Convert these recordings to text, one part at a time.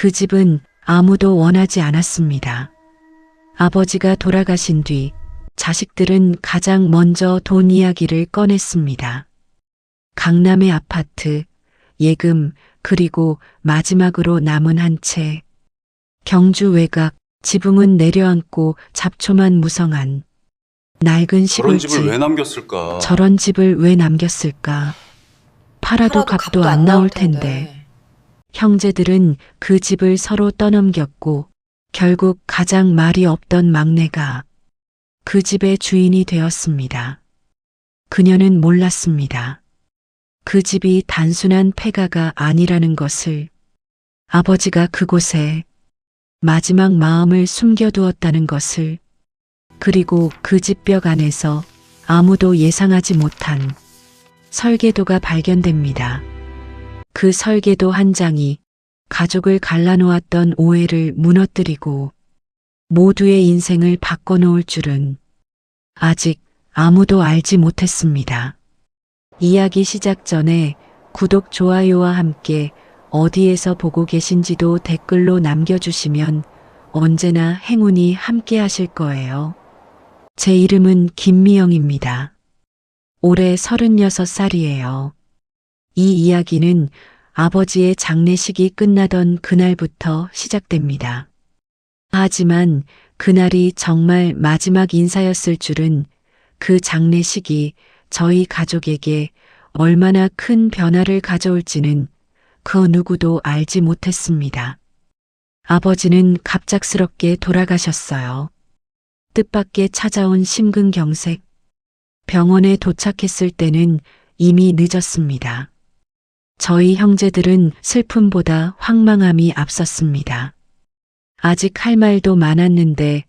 그 집은 아무도 원하지 않았습니다. 아버지가 돌아가신 뒤 자식들은 가장 먼저 돈 이야기를 꺼냈습니다. 강남의 아파트, 예금, 그리고 마지막으로 남은 한 채. 경주 외곽, 지붕은 내려앉고 잡초만 무성한 낡은 저런 집을 시골집. 왜 남겼을까? 저런 집을 왜 남겼을까? 팔아도 값도 안 나올 텐데. 형제들은 그 집을 서로 떠넘겼고 결국 가장 말이 없던 막내가 그 집의 주인이 되었습니다. 그녀는 몰랐습니다. 그 집이 단순한 폐가가 아니라는 것을, 아버지가 그곳에 마지막 마음을 숨겨두었다는 것을, 그리고 그 집 벽 안에서 아무도 예상하지 못한 설계도가 발견됩니다. 그 설계도 한 장이 가족을 갈라놓았던 오해를 무너뜨리고 모두의 인생을 바꿔놓을 줄은 아직 아무도 알지 못했습니다. 이야기 시작 전에 구독, 좋아요와 함께 어디에서 보고 계신지도 댓글로 남겨주시면 언제나 행운이 함께 하실 거예요. 제 이름은 김미영입니다. 올해 36살이에요. 이 이야기는 아버지의 장례식이 끝나던 그날부터 시작됩니다. 하지만 그날이 정말 마지막 인사였을 줄은, 그 장례식이 저희 가족에게 얼마나 큰 변화를 가져올지는 그 누구도 알지 못했습니다. 아버지는 갑작스럽게 돌아가셨어요. 뜻밖의 찾아온 심근경색. 병원에 도착했을 때는 이미 늦었습니다. 저희 형제들은 슬픔보다 황망함이 앞섰습니다. 아직 할 말도 많았는데,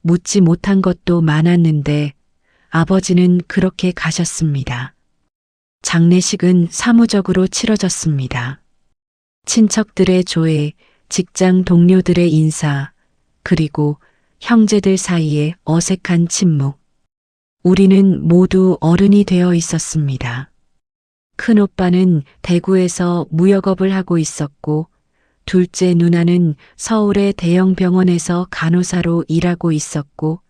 묻지 못한 것도 많았는데, 아버지는 그렇게 가셨습니다. 장례식은 사무적으로 치러졌습니다. 친척들의 조회, 직장 동료들의 인사, 그리고 형제들 사이에 어색한 침묵. 우리는 모두 어른이 되어 있었습니다. 큰오빠는 대구에서 무역업을 하고 있었고, 둘째 누나는 서울의 대형 병원에서 간호사로 일하고 있었고,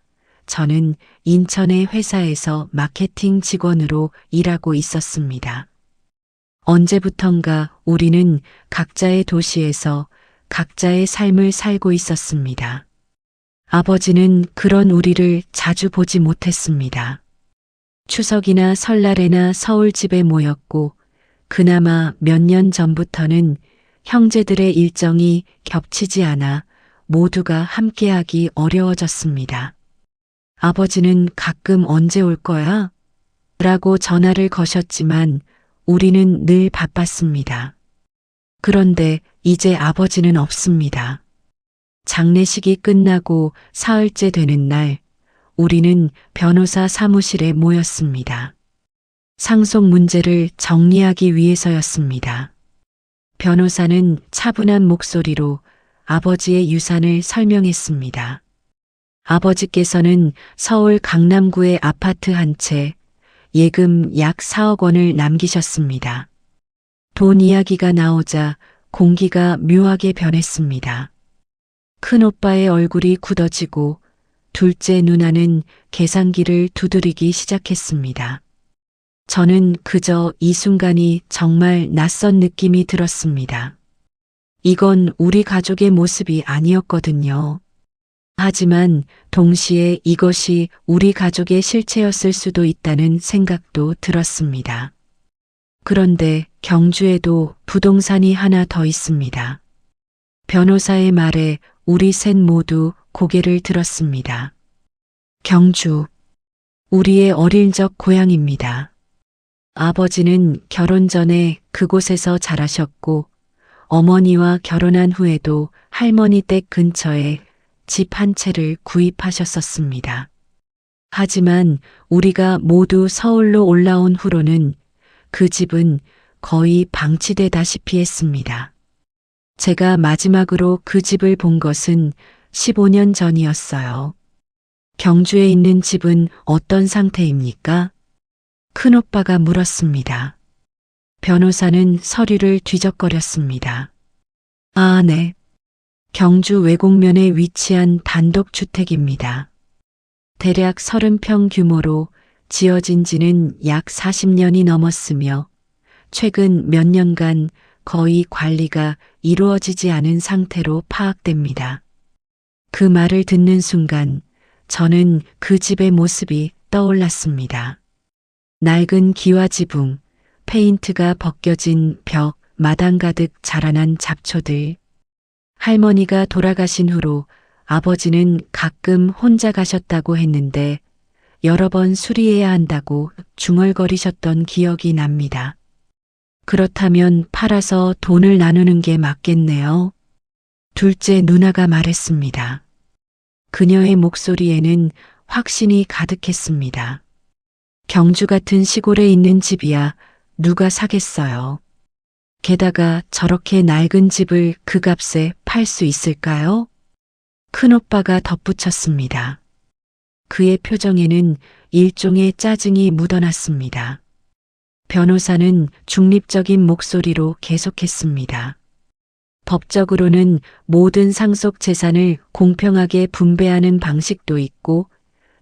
저는 인천의 회사에서 마케팅 직원으로 일하고 있었습니다. 언제부턴가 우리는 각자의 도시에서 각자의 삶을 살고 있었습니다. 아버지는 그런 우리를 자주 보지 못했습니다. 추석이나 설날에나 서울집에 모였고, 그나마 몇 년 전부터는 형제들의 일정이 겹치지 않아 모두가 함께하기 어려워졌습니다. 아버지는 가끔 언제 올 거야? 라고 전화를 거셨지만 우리는 늘 바빴습니다. 그런데 이제 아버지는 없습니다. 장례식이 끝나고 사흘째 되는 날, 우리는 변호사 사무실에 모였습니다. 상속 문제를 정리하기 위해서였습니다. 변호사는 차분한 목소리로 아버지의 유산을 설명했습니다. 아버지께서는 서울 강남구의 아파트 한 채, 예금 약 4억 원을 남기셨습니다. 돈 이야기가 나오자 공기가 묘하게 변했습니다. 큰오빠의 얼굴이 굳어지고 둘째 누나는 계산기를 두드리기 시작했습니다. 저는 그저 이 순간이 정말 낯선 느낌이 들었습니다. 이건 우리 가족의 모습이 아니었거든요. 하지만 동시에 이것이 우리 가족의 실체였을 수도 있다는 생각도 들었습니다. 그런데 경주에도 부동산이 하나 더 있습니다. 변호사의 말에 우리 셋 모두 고개를 들었습니다. 경주, 우리의 어릴 적 고향입니다. 아버지는 결혼 전에 그곳에서 자라셨고, 어머니와 결혼한 후에도 할머니 댁 근처에 집 한 채를 구입하셨었습니다. 하지만 우리가 모두 서울로 올라온 후로는 그 집은 거의 방치되다시피 했습니다. 제가 마지막으로 그 집을 본 것은 15년 전이었어요. 경주에 있는 집은 어떤 상태입니까? 큰오빠가 물었습니다. 변호사는 서류를 뒤적거렸습니다. 아, 네. 경주 외곡면에 위치한 단독주택입니다. 대략 30평 규모로 지어진 지는 약 40년이 넘었으며 최근 몇 년간 거의 관리가 이루어지지 않은 상태로 파악됩니다. 그 말을 듣는 순간 저는 그 집의 모습이 떠올랐습니다. 낡은 기와 지붕, 페인트가 벗겨진 벽, 마당 가득 자라난 잡초들. 할머니가 돌아가신 후로 아버지는 가끔 혼자 가셨다고 했는데 여러 번 수리해야 한다고 중얼거리셨던 기억이 납니다. 그렇다면 팔아서 돈을 나누는 게 맞겠네요. 둘째 누나가 말했습니다. 그녀의 목소리에는 확신이 가득했습니다. 경주 같은 시골에 있는 집이야 누가 사겠어요. 게다가 저렇게 낡은 집을 그 값에 팔 수 있을까요? 큰오빠가 덧붙였습니다. 그의 표정에는 일종의 짜증이 묻어났습니다. 변호사는 중립적인 목소리로 계속했습니다. 법적으로는 모든 상속 재산을 공평하게 분배하는 방식도 있고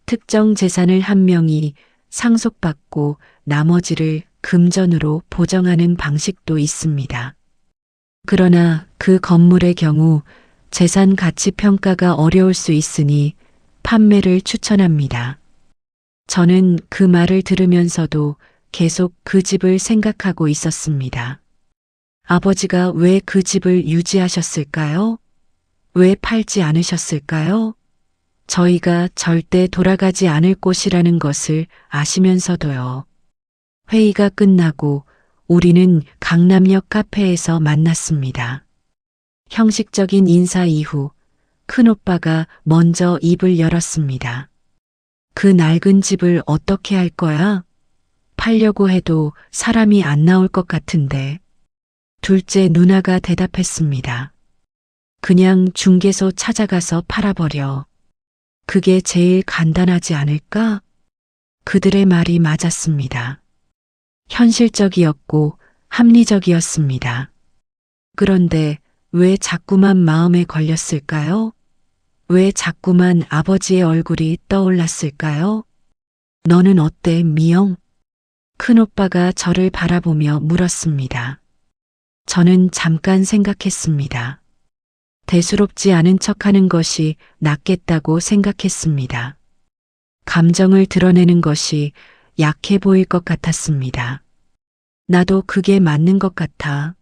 특정 재산을 한 명이 상속받고 나머지를 금전으로 보정하는 방식도 있습니다. 그러나 그 건물의 경우 재산 가치 평가가 어려울 수 있으니 판매를 추천합니다. 저는 그 말을 들으면서도 계속 그 집을 생각하고 있었습니다. 아버지가 왜 그 집을 유지하셨을까요? 왜 팔지 않으셨을까요? 저희가 절대 돌아가지 않을 곳이라는 것을 아시면서도요. 회의가 끝나고 우리는 강남역 카페에서 만났습니다. 형식적인 인사 이후 큰오빠가 먼저 입을 열었습니다. 그 낡은 집을 어떻게 할 거야? 팔려고 해도 사람이 안 나올 것 같은데. 둘째 누나가 대답했습니다. 그냥 중개소 찾아가서 팔아버려. 그게 제일 간단하지 않을까? 그들의 말이 맞았습니다. 현실적이었고 합리적이었습니다. 그런데 왜 자꾸만 마음에 걸렸을까요? 왜 자꾸만 아버지의 얼굴이 떠올랐을까요? 너는 어때, 미영? 큰오빠가 저를 바라보며 물었습니다. 저는 잠깐 생각했습니다. 대수롭지 않은 척하는 것이 낫겠다고 생각했습니다. 감정을 드러내는 것이 약해 보일 것 같았습니다. 나도 그게 맞는 것 같아.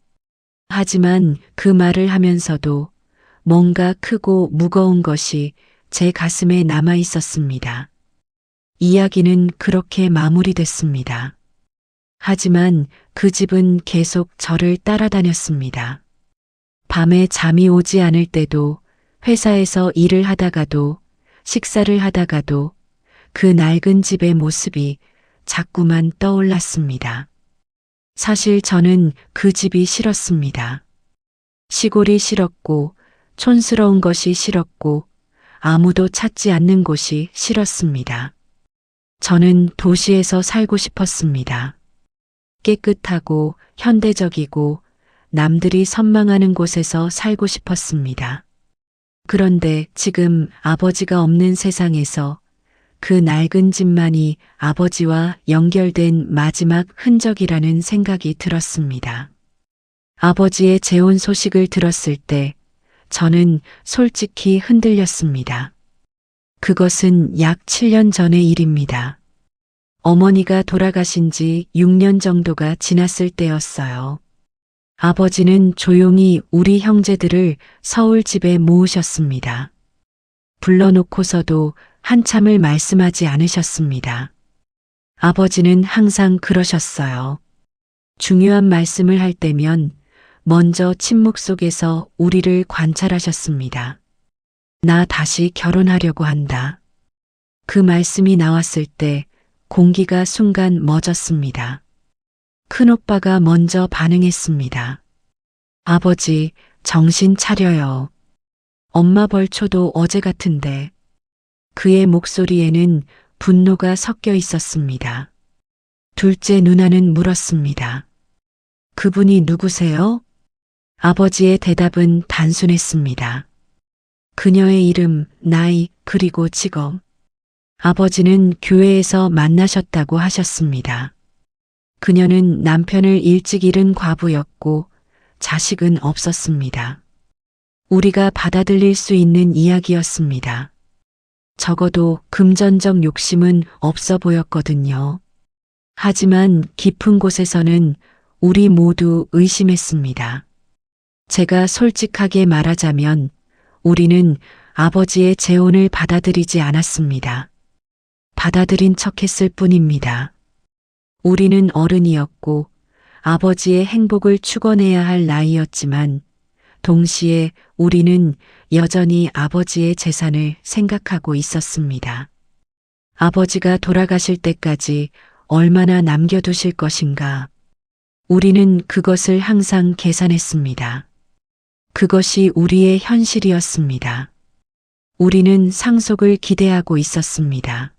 하지만 그 말을 하면서도 뭔가 크고 무거운 것이 제 가슴에 남아 있었습니다. 이야기는 그렇게 마무리됐습니다. 하지만 그 집은 계속 저를 따라다녔습니다. 밤에 잠이 오지 않을 때도, 회사에서 일을 하다가도, 식사를 하다가도 그 낡은 집의 모습이 자꾸만 떠올랐습니다. 사실 저는 그 집이 싫었습니다. 시골이 싫었고, 촌스러운 것이 싫었고, 아무도 찾지 않는 곳이 싫었습니다. 저는 도시에서 살고 싶었습니다. 깨끗하고 현대적이고 남들이 선망하는 곳에서 살고 싶었습니다. 그런데 지금 아버지가 없는 세상에서 그 낡은 집만이 아버지와 연결된 마지막 흔적이라는 생각이 들었습니다. 아버지의 재혼 소식을 들었을 때 저는 솔직히 흔들렸습니다. 그것은 약 7년 전의 일입니다. 어머니가 돌아가신 지 6년 정도가 지났을 때였어요. 아버지는 조용히 우리 형제들을 서울 집에 모으셨습니다. 불러놓고서도 한참을 말씀하지 않으셨습니다. 아버지는 항상 그러셨어요. 중요한 말씀을 할 때면 먼저 침묵 속에서 우리를 관찰하셨습니다. 나 다시 결혼하려고 한다. 그 말씀이 나왔을 때 공기가 순간 멎었습니다. 큰오빠가 먼저 반응했습니다. 아버지, 정신 차려요. 엄마 벌초도 어제 같은데. 그의 목소리에는 분노가 섞여 있었습니다. 둘째 누나는 물었습니다. 그분이 누구세요? 아버지의 대답은 단순했습니다. 그녀의 이름, 나이, 그리고 직업. 아버지는 교회에서 만나셨다고 하셨습니다. 그녀는 남편을 일찍 잃은 과부였고 자식은 없었습니다. 우리가 받아들일 수 있는 이야기였습니다. 적어도 금전적 욕심은 없어 보였거든요. 하지만 깊은 곳에서는 우리 모두 의심했습니다. 제가 솔직하게 말하자면 우리는 아버지의 재혼을 받아들이지 않았습니다. 받아들인 척했을 뿐입니다. 우리는 어른이었고 아버지의 행복을 축원해야 할 나이였지만 동시에 우리는 여전히 아버지의 재산을 생각하고 있었습니다. 아버지가 돌아가실 때까지 얼마나 남겨두실 것인가. 우리는 그것을 항상 계산했습니다. 그것이 우리의 현실이었습니다. 우리는 상속을 기대하고 있었습니다.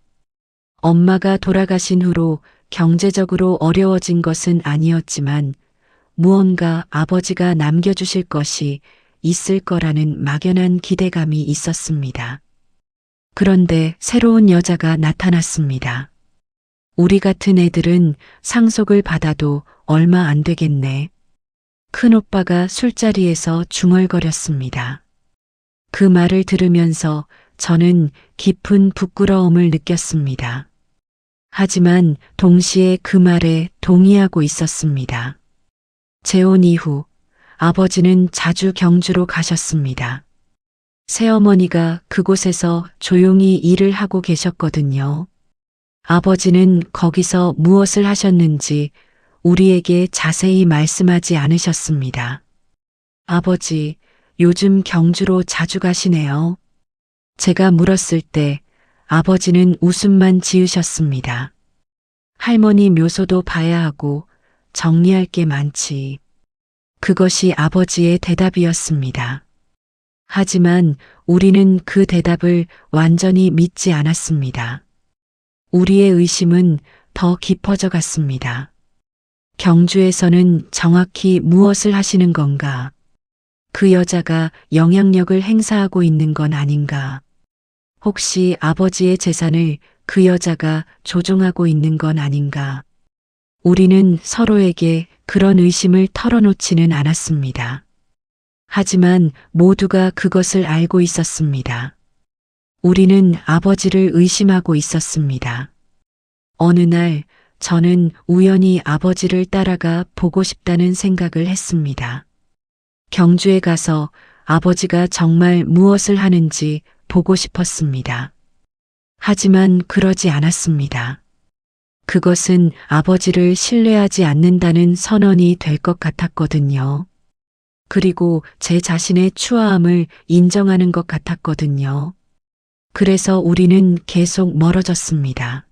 엄마가 돌아가신 후로 경제적으로 어려워진 것은 아니었지만 무언가 아버지가 남겨주실 것이 있을 거라는 막연한 기대감이 있었습니다. 그런데 새로운 여자가 나타났습니다. 우리 같은 애들은 상속을 받아도 얼마 안 되겠네. 큰오빠가 술자리에서 중얼거렸습니다. 그 말을 들으면서 저는 깊은 부끄러움을 느꼈습니다. 하지만 동시에 그 말에 동의하고 있었습니다. 재혼 이후 아버지는 자주 경주로 가셨습니다. 새어머니가 그곳에서 조용히 일을 하고 계셨거든요. 아버지는 거기서 무엇을 하셨는지 우리에게 자세히 말씀하지 않으셨습니다. 아버지, 요즘 경주로 자주 가시네요. 제가 물었을 때 아버지는 웃음만 지으셨습니다. 할머니 묘소도 봐야 하고 정리할 게 많지. 그것이 아버지의 대답이었습니다. 하지만 우리는 그 대답을 완전히 믿지 않았습니다. 우리의 의심은 더 깊어져 갔습니다. 경주에서는 정확히 무엇을 하시는 건가? 그 여자가 영향력을 행사하고 있는 건 아닌가? 혹시 아버지의 재산을 그 여자가 조종하고 있는 건 아닌가? 우리는 서로에게 그런 의심을 털어놓지는 않았습니다. 하지만 모두가 그것을 알고 있었습니다. 우리는 아버지를 의심하고 있었습니다. 어느 날 저는 우연히 아버지를 따라가 보고 싶다는 생각을 했습니다. 경주에 가서 아버지가 정말 무엇을 하는지 보고 싶었습니다. 하지만 그러지 않았습니다. 그것은 아버지를 신뢰하지 않는다는 선언이 될 것 같았거든요. 그리고 제 자신의 추하함을 인정하는 것 같았거든요. 그래서 우리는 계속 멀어졌습니다.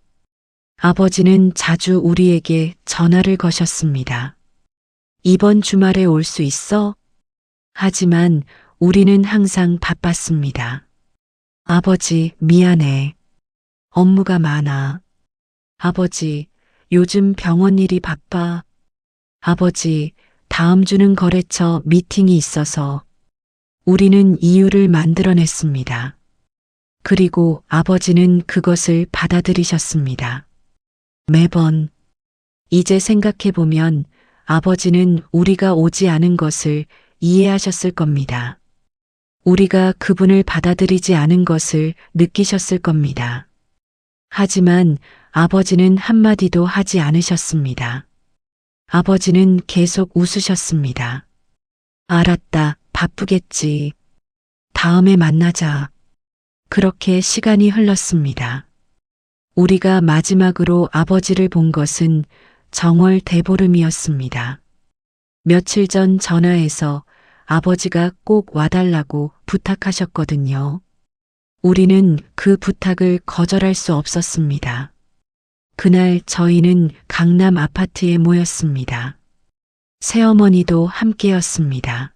아버지는 자주 우리에게 전화를 거셨습니다. 이번 주말에 올 수 있어? 하지만 우리는 항상 바빴습니다. 아버지, 미안해. 업무가 많아. 아버지, 요즘 병원 일이 바빠. 아버지, 다음 주는 거래처 미팅이 있어서. 우리는 이유를 만들어냈습니다. 그리고 아버지는 그것을 받아들이셨습니다. 매번. 이제 생각해보면 아버지는 우리가 오지 않은 것을 이해하셨을 겁니다. 우리가 그분을 받아들이지 않은 것을 느끼셨을 겁니다. 하지만 아버지는 한마디도 하지 않으셨습니다. 아버지는 계속 웃으셨습니다. 알았다, 바쁘겠지. 다음에 만나자. 그렇게 시간이 흘렀습니다. 우리가 마지막으로 아버지를 본 것은 정월 대보름이었습니다. 며칠 전 전화해서 아버지가 꼭 와달라고 부탁하셨거든요. 우리는 그 부탁을 거절할 수 없었습니다. 그날 저희는 강남 아파트에 모였습니다. 새어머니도 함께였습니다.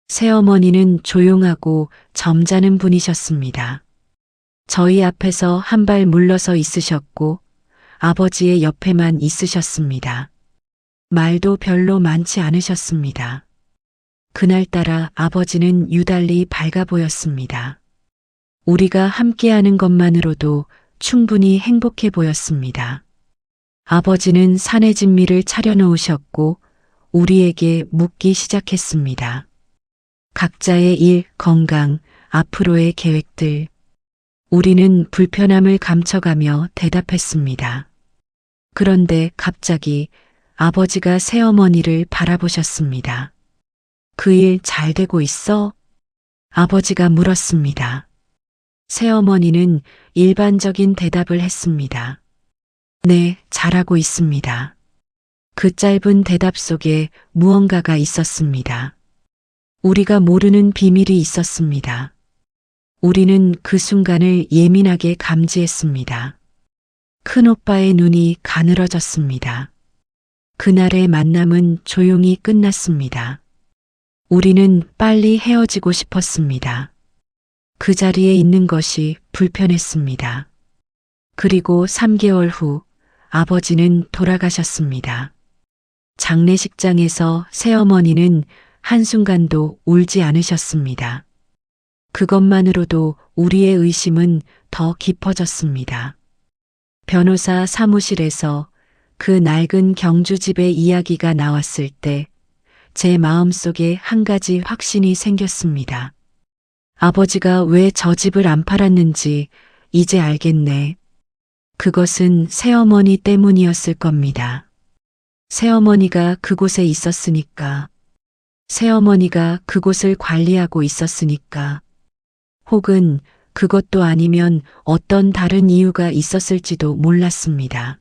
새어머니는 조용하고 점잖은 분이셨습니다. 저희 앞에서 한 발 물러서 있으셨고 아버지의 옆에만 있으셨습니다. 말도 별로 많지 않으셨습니다. 그날따라 아버지는 유달리 밝아 보였습니다. 우리가 함께하는 것만으로도 충분히 행복해 보였습니다. 아버지는 산의 진미를 차려놓으셨고 우리에게 묻기 시작했습니다. 각자의 일, 건강, 앞으로의 계획들. 우리는 불편함을 감춰가며 대답했습니다. 그런데 갑자기 아버지가 새어머니를 바라보셨습니다. 그 일 잘 되고 있어? 아버지가 물었습니다. 새어머니는 일반적인 대답을 했습니다. 네, 잘하고 있습니다. 그 짧은 대답 속에 무언가가 있었습니다. 우리가 모르는 비밀이 있었습니다. 우리는 그 순간을 예민하게 감지했습니다. 큰오빠의 눈이 가늘어졌습니다. 그날의 만남은 조용히 끝났습니다. 우리는 빨리 헤어지고 싶었습니다. 그 자리에 있는 것이 불편했습니다. 그리고 3개월 후 아버지는 돌아가셨습니다. 장례식장에서 새어머니는 한순간도 울지 않으셨습니다. 그것만으로도 우리의 의심은 더 깊어졌습니다. 변호사 사무실에서 그 낡은 경주집의 이야기가 나왔을 때 제 마음속에 한 가지 확신이 생겼습니다. 아버지가 왜 저 집을 안 팔았는지 이제 알겠네. 그것은 새어머니 때문이었을 겁니다. 새어머니가 그곳에 있었으니까. 새어머니가 그곳을 관리하고 있었으니까. 혹은 그것도 아니면 어떤 다른 이유가 있었을지도 몰랐습니다.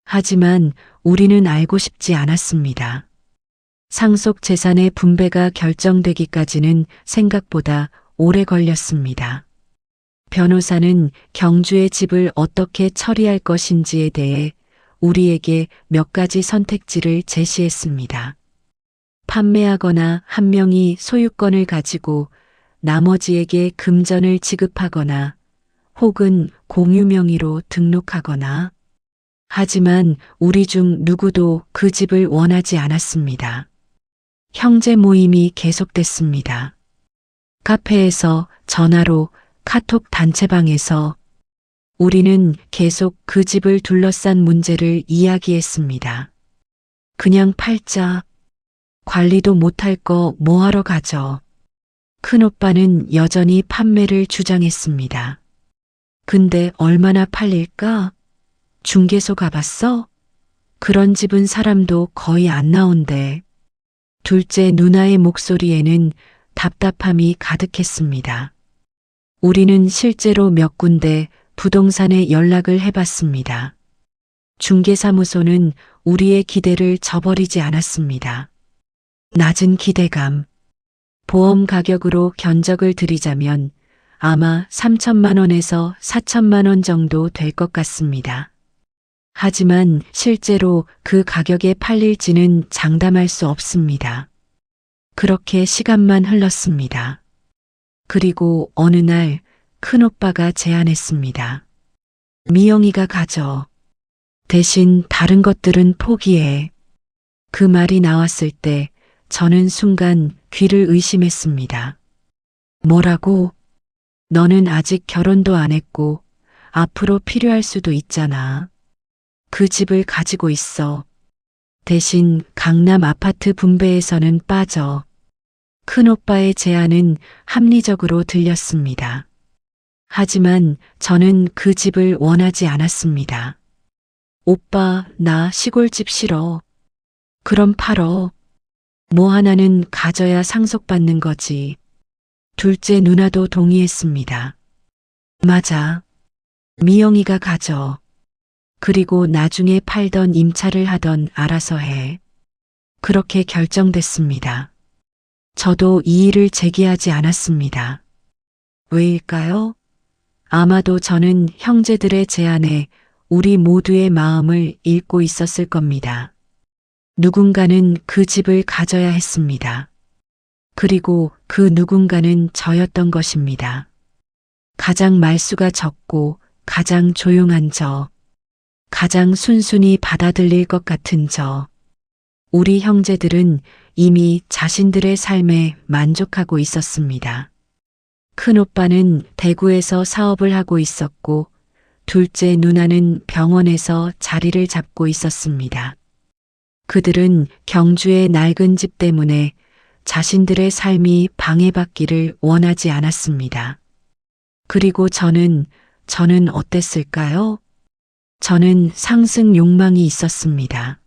하지만 우리는 알고 싶지 않았습니다. 상속 재산의 분배가 결정되기까지는 생각보다 오래 걸렸습니다. 변호사는 경주의 집을 어떻게 처리할 것인지에 대해 우리에게 몇 가지 선택지를 제시했습니다. 판매하거나 한 명이 소유권을 가지고 나머지에게 금전을 지급하거나 혹은 공유 명의로 등록하거나. 하지만 우리 중 누구도 그 집을 원하지 않았습니다. 형제 모임이 계속됐습니다. 카페에서, 전화로, 카톡 단체방에서 우리는 계속 그 집을 둘러싼 문제를 이야기했습니다. 그냥 팔자. 관리도 못할 거 뭐하러 가져. 큰오빠는 여전히 판매를 주장했습니다. 근데 얼마나 팔릴까? 중개소 가봤어? 그런 집은 사람도 거의 안 나온대. 둘째 누나의 목소리에는 답답함이 가득했습니다. 우리는 실제로 몇 군데 부동산에 연락을 해봤습니다. 중개사무소는 우리의 기대를 저버리지 않았습니다. 낮은 기대감. 보험 가격으로 견적을 드리자면 아마 3천만 원에서 4천만 원 정도 될 것 같습니다. 하지만 실제로 그 가격에 팔릴지는 장담할 수 없습니다. 그렇게 시간만 흘렀습니다. 그리고 어느 날 큰오빠가 제안했습니다. 미영이가 가져. 대신 다른 것들은 포기해. 그 말이 나왔을 때 저는 순간 귀를 의심했습니다. 뭐라고? 너는 아직 결혼도 안 했고 앞으로 필요할 수도 있잖아. 그 집을 가지고 있어. 대신 강남 아파트 분배에서는 빠져. 큰오빠의 제안은 합리적으로 들렸습니다. 하지만 저는 그 집을 원하지 않았습니다. 오빠, 나 시골집 싫어. 그럼 팔어. 뭐 하나는 가져야 상속받는 거지. 둘째 누나도 동의했습니다. 맞아. 미영이가 가져. 그리고 나중에 팔던 임차를 하던 알아서 해. 그렇게 결정됐습니다. 저도 이의를 제기하지 않았습니다. 왜일까요? 아마도 저는 형제들의 제안에 우리 모두의 마음을 읽고 있었을 겁니다. 누군가는 그 집을 가져야 했습니다. 그리고 그 누군가는 저였던 것입니다. 가장 말수가 적고 가장 조용한 저. 가장 순순히 받아들일 것 같은 저. 우리 형제들은 이미 자신들의 삶에 만족하고 있었습니다. 큰오빠는 대구에서 사업을 하고 있었고, 둘째 누나는 병원에서 자리를 잡고 있었습니다. 그들은 경주의 낡은 집 때문에 자신들의 삶이 방해받기를 원하지 않았습니다. 그리고 저는 어땠을까요? 저는 상승 욕망이 있었습니다.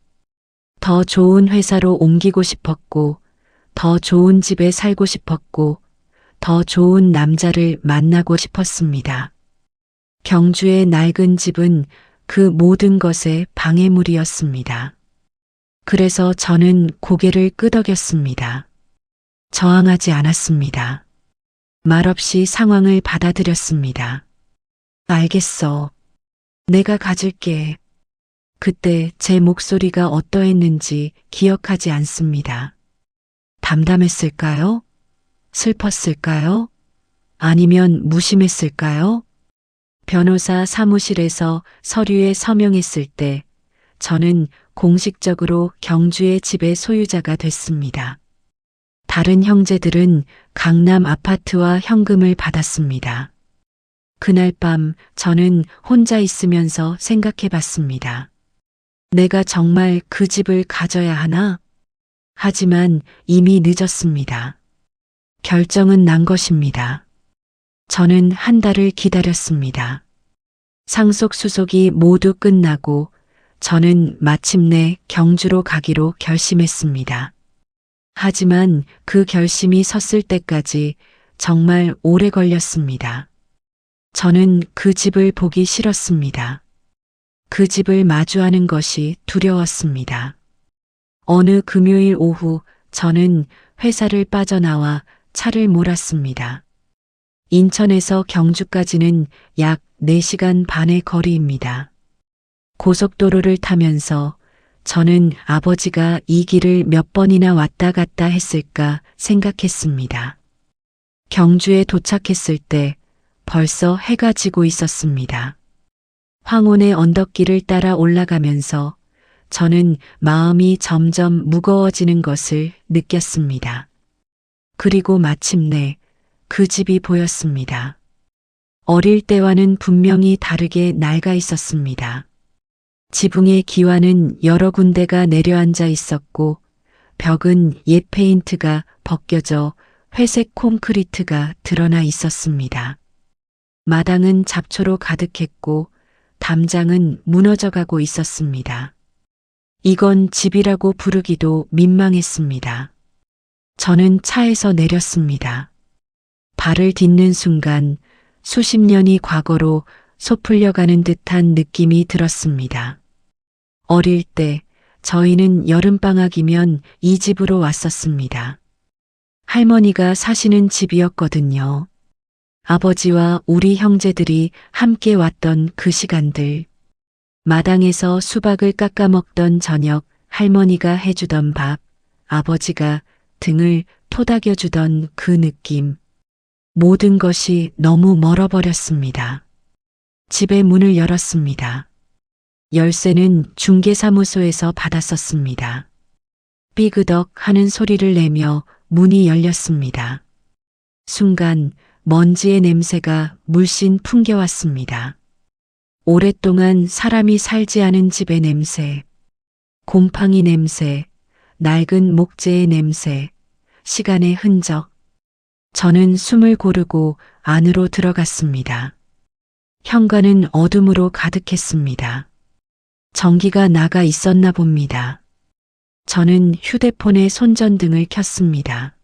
더 좋은 회사로 옮기고 싶었고, 더 좋은 집에 살고 싶었고, 더 좋은 남자를 만나고 싶었습니다. 경주의 낡은 집은 그 모든 것의 방해물이었습니다. 그래서 저는 고개를 끄덕였습니다. 저항하지 않았습니다. 말없이 상황을 받아들였습니다. 알겠어. 내가 가질게. 그때 제 목소리가 어떠했는지 기억하지 않습니다. 담담했을까요? 슬펐을까요? 아니면 무심했을까요? 변호사 사무실에서 서류에 서명했을 때 저는 공식적으로 경주의 집의 소유자가 됐습니다. 다른 형제들은 강남 아파트와 현금을 받았습니다. 그날 밤 저는 혼자 있으면서 생각해 봤습니다. 내가 정말 그 집을 가져야 하나? 하지만 이미 늦었습니다. 결정은 난 것입니다. 저는 한 달을 기다렸습니다. 상속수속이 모두 끝나고 저는 마침내 경주로 가기로 결심했습니다. 하지만 그 결심이 섰을 때까지 정말 오래 걸렸습니다. 저는 그 집을 보기 싫었습니다. 그 집을 마주하는 것이 두려웠습니다. 어느 금요일 오후 저는 회사를 빠져나와 차를 몰았습니다. 인천에서 경주까지는 약 4시간 반의 거리입니다. 고속도로를 타면서 저는 아버지가 이 길을 몇 번이나 왔다 갔다 했을까 생각했습니다. 경주에 도착했을 때 벌써 해가 지고 있었습니다. 황혼의 언덕길을 따라 올라가면서 저는 마음이 점점 무거워지는 것을 느꼈습니다. 그리고 마침내 그 집이 보였습니다. 어릴 때와는 분명히 다르게 낡아 있었습니다. 지붕의 기와는 여러 군데가 내려앉아 있었고 벽은 옛 페인트가 벗겨져 회색 콘크리트가 드러나 있었습니다. 마당은 잡초로 가득했고 담장은 무너져가고 있었습니다. 이건 집이라고 부르기도 민망했습니다. 저는 차에서 내렸습니다. 발을 딛는 순간 수십 년이 과거로 솟풀려가는 듯한 느낌이 들었습니다. 어릴 때 저희는 여름방학이면 이 집으로 왔었습니다. 할머니가 사시는 집이었거든요. 아버지와 우리 형제들이 함께 왔던 그 시간들. 마당에서 수박을 깎아 먹던 저녁, 할머니가 해주던 밥, 아버지가 등을 토닥여주던 그 느낌. 모든 것이 너무 멀어버렸습니다. 집의 문을 열었습니다. 열쇠는 중개사무소에서 받았었습니다. 삐그덕 하는 소리를 내며 문이 열렸습니다. 순간 먼지의 냄새가 물씬 풍겨왔습니다. 오랫동안 사람이 살지 않은 집의 냄새, 곰팡이 냄새, 낡은 목재의 냄새, 시간의 흔적. 저는 숨을 고르고 안으로 들어갔습니다. 현관은 어둠으로 가득했습니다. 전기가 나가 있었나 봅니다. 저는 휴대폰의 손전등을 켰습니다.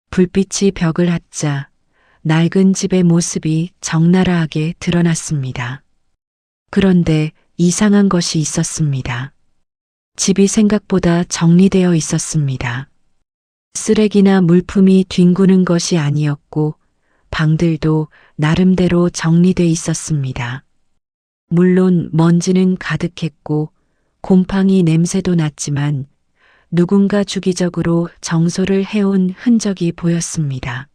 불빛이 벽을 핫자 낡은 집의 모습이 적나라하게 드러났습니다. 그런데 이상한 것이 있었습니다. 집이 생각보다 정리되어 있었습니다. 쓰레기나 물품이 뒹구는 것이 아니었고 방들도 나름대로 정리돼 있었습니다. 물론 먼지는 가득했고 곰팡이 냄새도 났지만 누군가 주기적으로 정소를 해온 흔적이 보였습니다.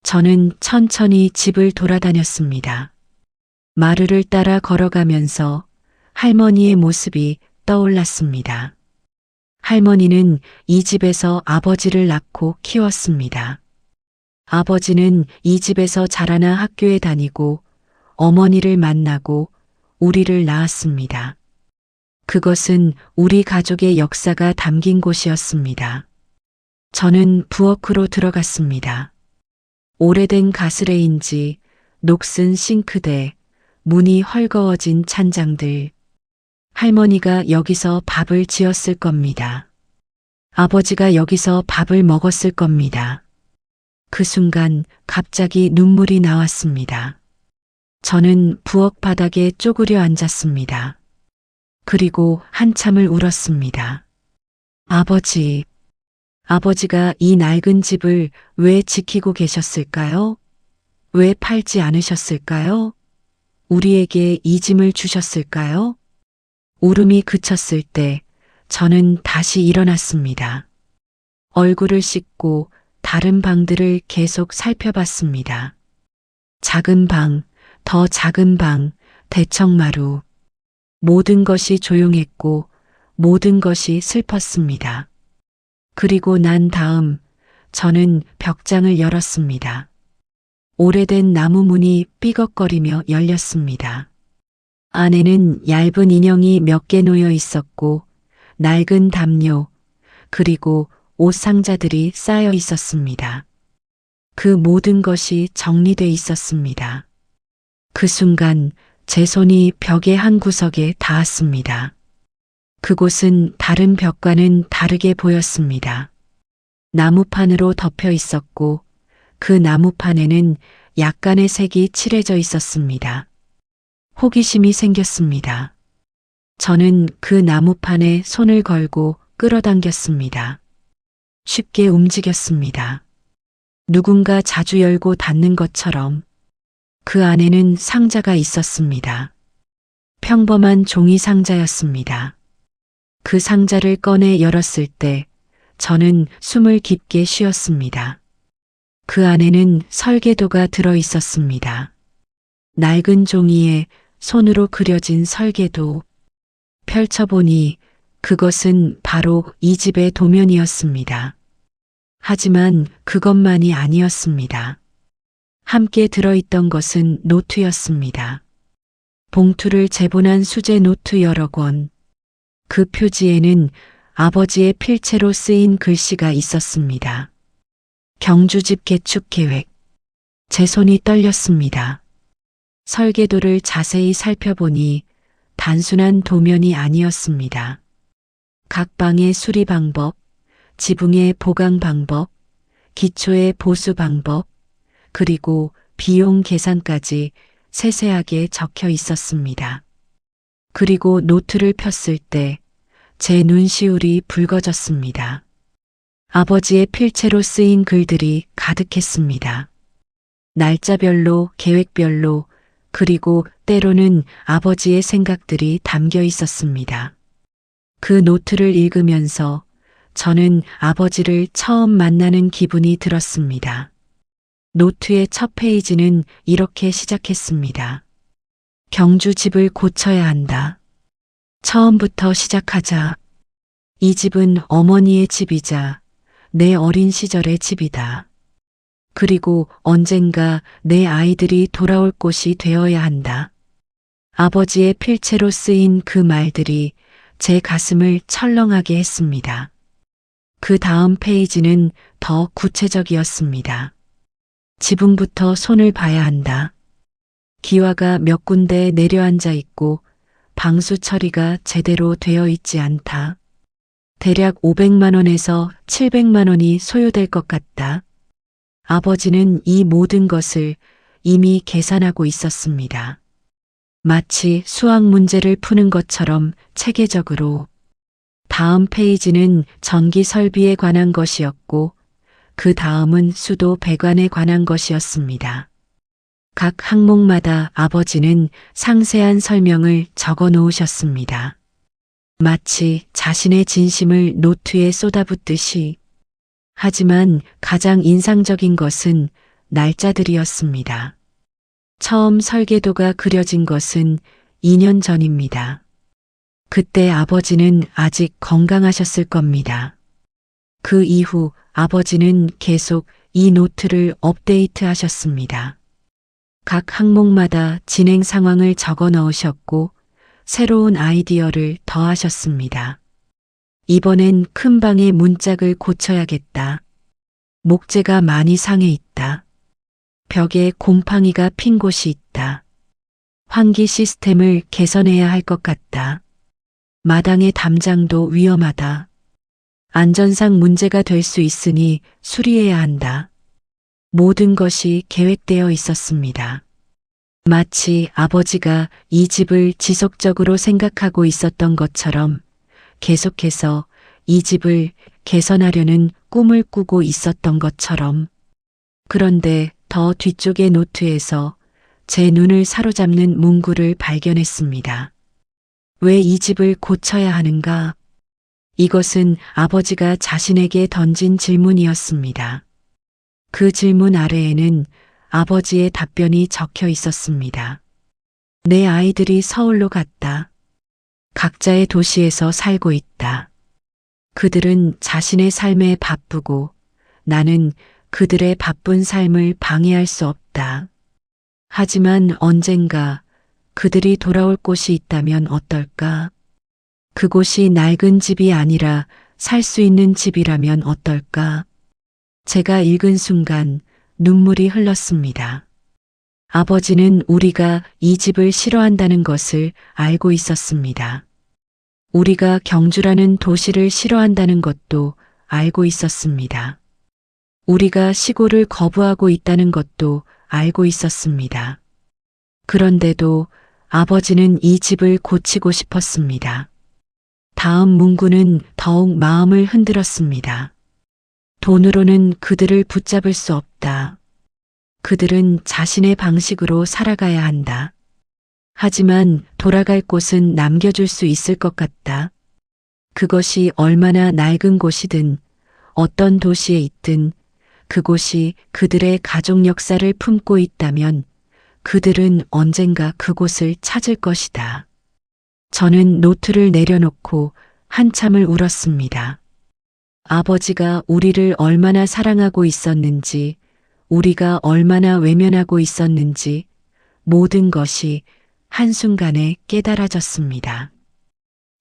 저는 천천히 집을 돌아다녔습니다. 마루를 따라 걸어가면서 할머니의 모습이 떠올랐습니다. 할머니는 이 집에서 아버지를 낳고 키웠습니다. 아버지는 이 집에서 자라나 학교에 다니고 어머니를 만나고 우리를 낳았습니다. 그것은 우리 가족의 역사가 담긴 곳이었습니다. 저는 부엌으로 들어갔습니다. 오래된 가스레인지, 녹슨 싱크대, 문이 헐거워진 찬장들. 할머니가 여기서 밥을 지었을 겁니다. 아버지가 여기서 밥을 먹었을 겁니다. 그 순간 갑자기 눈물이 나왔습니다. 저는 부엌 바닥에 쪼그려 앉았습니다. 그리고 한참을 울었습니다. 아버지, 아버지가 이 낡은 집을 왜 지키고 계셨을까요? 왜 팔지 않으셨을까요? 우리에게 이 짐을 주셨을까요? 울음이 그쳤을 때 저는 다시 일어났습니다. 얼굴을 씻고 다른 방들을 계속 살펴봤습니다. 작은 방, 더 작은 방, 대청마루. 모든 것이 조용했고 모든 것이 슬펐습니다. 그리고 난 다음 저는 벽장을 열었습니다. 오래된 나무 문이 삐걱거리며 열렸습니다. 안에는 얇은 인형이 몇 개 놓여 있었고 낡은 담요 그리고 옷 상자들이 쌓여 있었습니다. 그 모든 것이 정리돼 있었습니다. 그 순간 제 손이 벽의 한 구석에 닿았습니다. 그곳은 다른 벽과는 다르게 보였습니다. 나무판으로 덮여 있었고 그 나무판에는 약간의 색이 칠해져 있었습니다. 호기심이 생겼습니다. 저는 그 나무판에 손을 걸고 끌어당겼습니다. 쉽게 움직였습니다. 누군가 자주 열고 닫는 것처럼. 그 안에는 상자가 있었습니다. 평범한 종이 상자였습니다. 그 상자를 꺼내 열었을 때 저는 숨을 깊게 쉬었습니다. 그 안에는 설계도가 들어 있었습니다. 낡은 종이에 손으로 그려진 설계도. 펼쳐보니 그것은 바로 이 집의 도면이었습니다. 하지만 그것만이 아니었습니다. 함께 들어있던 것은 노트였습니다. 봉투를 재본한 수제 노트 여러 권. 그 표지에는 아버지의 필체로 쓰인 글씨가 있었습니다. 경주집 개축 계획. 제 손이 떨렸습니다. 설계도를 자세히 살펴보니 단순한 도면이 아니었습니다. 각 방의 수리 방법, 지붕의 보강 방법, 기초의 보수 방법, 그리고 비용 계산까지 세세하게 적혀 있었습니다. 그리고 노트를 폈을 때 제 눈시울이 붉어졌습니다. 아버지의 필체로 쓰인 글들이 가득했습니다. 날짜별로, 계획별로, 그리고 때로는 아버지의 생각들이 담겨 있었습니다. 그 노트를 읽으면서 저는 아버지를 처음 만나는 기분이 들었습니다. 노트의 첫 페이지는 이렇게 시작했습니다. 경주 집을 고쳐야 한다. 처음부터 시작하자. 이 집은 어머니의 집이자 내 어린 시절의 집이다. 그리고 언젠가 내 아이들이 돌아올 곳이 되어야 한다. 아버지의 필체로 쓰인 그 말들이 제 가슴을 철렁하게 했습니다. 그 다음 페이지는 더 구체적이었습니다. 지붕부터 손을 봐야 한다. 기와가 몇 군데 내려앉아 있고 방수 처리가 제대로 되어 있지 않다. 대략 500만 원에서 700만 원이 소요될 것 같다. 아버지는 이 모든 것을 이미 계산하고 있었습니다. 마치 수학 문제를 푸는 것처럼 체계적으로. 다음 페이지는 전기 설비에 관한 것이었고 그 다음은 수도 배관에 관한 것이었습니다. 각 항목마다 아버지는 상세한 설명을 적어 놓으셨습니다. 마치 자신의 진심을 노트에 쏟아붓듯이. 하지만 가장 인상적인 것은 날짜들이었습니다. 처음 설계도가 그려진 것은 2년 전입니다. 그때 아버지는 아직 건강하셨을 겁니다. 그 이후 아버지는 계속 이 노트를 업데이트 하셨습니다. 각 항목마다 진행 상황을 적어 넣으셨고 새로운 아이디어를 더하셨습니다. 이번엔 큰 방의 문짝을 고쳐야겠다. 목재가 많이 상해 있다. 벽에 곰팡이가 핀 곳이 있다. 환기 시스템을 개선해야 할 것 같다. 마당의 담장도 위험하다. 안전상 문제가 될 수 있으니 수리해야 한다. 모든 것이 계획되어 있었습니다. 마치 아버지가 이 집을 지속적으로 생각하고 있었던 것처럼 계속해서 이 집을 개선하려는 꿈을 꾸고 있었던 것처럼. 그런데 더 뒤쪽의 노트에서 제 눈을 사로잡는 문구를 발견했습니다. 왜 이 집을 고쳐야 하는가? 이것은 아버지가 자신에게 던진 질문이었습니다. 그 질문 아래에는 아버지의 답변이 적혀 있었습니다. 내 아이들이 서울로 갔다. 각자의 도시에서 살고 있다. 그들은 자신의 삶에 바쁘고 나는 그들의 바쁜 삶을 방해할 수 없다. 하지만 언젠가 그들이 돌아올 곳이 있다면 어떨까? 그곳이 낡은 집이 아니라 살 수 있는 집이라면 어떨까? 제가 읽은 순간 눈물이 흘렀습니다. 아버지는 우리가 이 집을 싫어한다는 것을 알고 있었습니다. 우리가 경주라는 도시를 싫어한다는 것도 알고 있었습니다. 우리가 시골을 거부하고 있다는 것도 알고 있었습니다. 그런데도 아버지는 이 집을 고치고 싶었습니다. 다음 문구는 더욱 마음을 흔들었습니다. 돈으로는 그들을 붙잡을 수 없다. 그들은 자신의 방식으로 살아가야 한다. 하지만 돌아갈 곳은 남겨줄 수 있을 것 같다. 그것이 얼마나 낡은 곳이든 어떤 도시에 있든 그곳이 그들의 가족 역사를 품고 있다면 그들은 언젠가 그곳을 찾을 것이다. 저는 노트를 내려놓고 한참을 울었습니다. 아버지가 우리를 얼마나 사랑하고 있었는지, 우리가 얼마나 외면하고 있었는지 모든 것이 한순간에 깨달아졌습니다.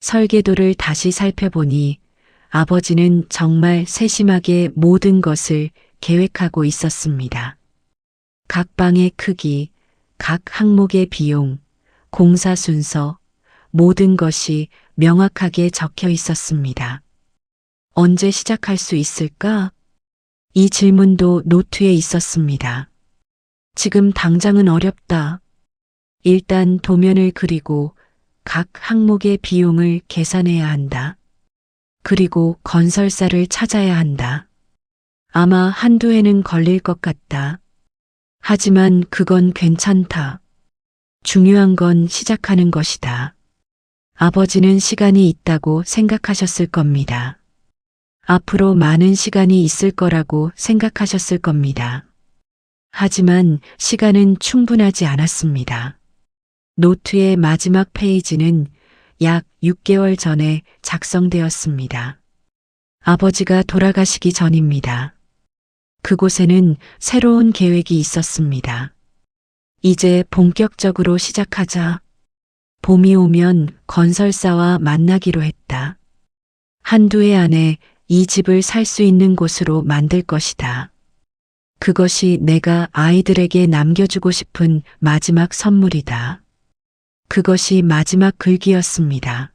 설계도를 다시 살펴보니 아버지는 정말 세심하게 모든 것을 계획하고 있었습니다. 각 방의 크기, 각 항목의 비용, 공사 순서, 모든 것이 명확하게 적혀 있었습니다. 언제 시작할 수 있을까? 이 질문도 노트에 있었습니다. 지금 당장은 어렵다. 일단 도면을 그리고 각 항목의 비용을 계산해야 한다. 그리고 건설사를 찾아야 한다. 아마 한두 해는 걸릴 것 같다. 하지만 그건 괜찮다. 중요한 건 시작하는 것이다. 아버지는 시간이 있다고 생각하셨을 겁니다. 앞으로 많은 시간이 있을 거라고 생각하셨을 겁니다. 하지만 시간은 충분하지 않았습니다. 노트의 마지막 페이지는 약 6개월 전에 작성되었습니다. 아버지가 돌아가시기 전입니다. 그곳에는 새로운 계획이 있었습니다. 이제 본격적으로 시작하자. 봄이 오면 건설사와 만나기로 했다. 한두 해 안에 이 집을 살 수 있는 곳으로 만들 것이다. 그것이 내가 아이들에게 남겨주고 싶은 마지막 선물이다. 그것이 마지막 글귀였습니다.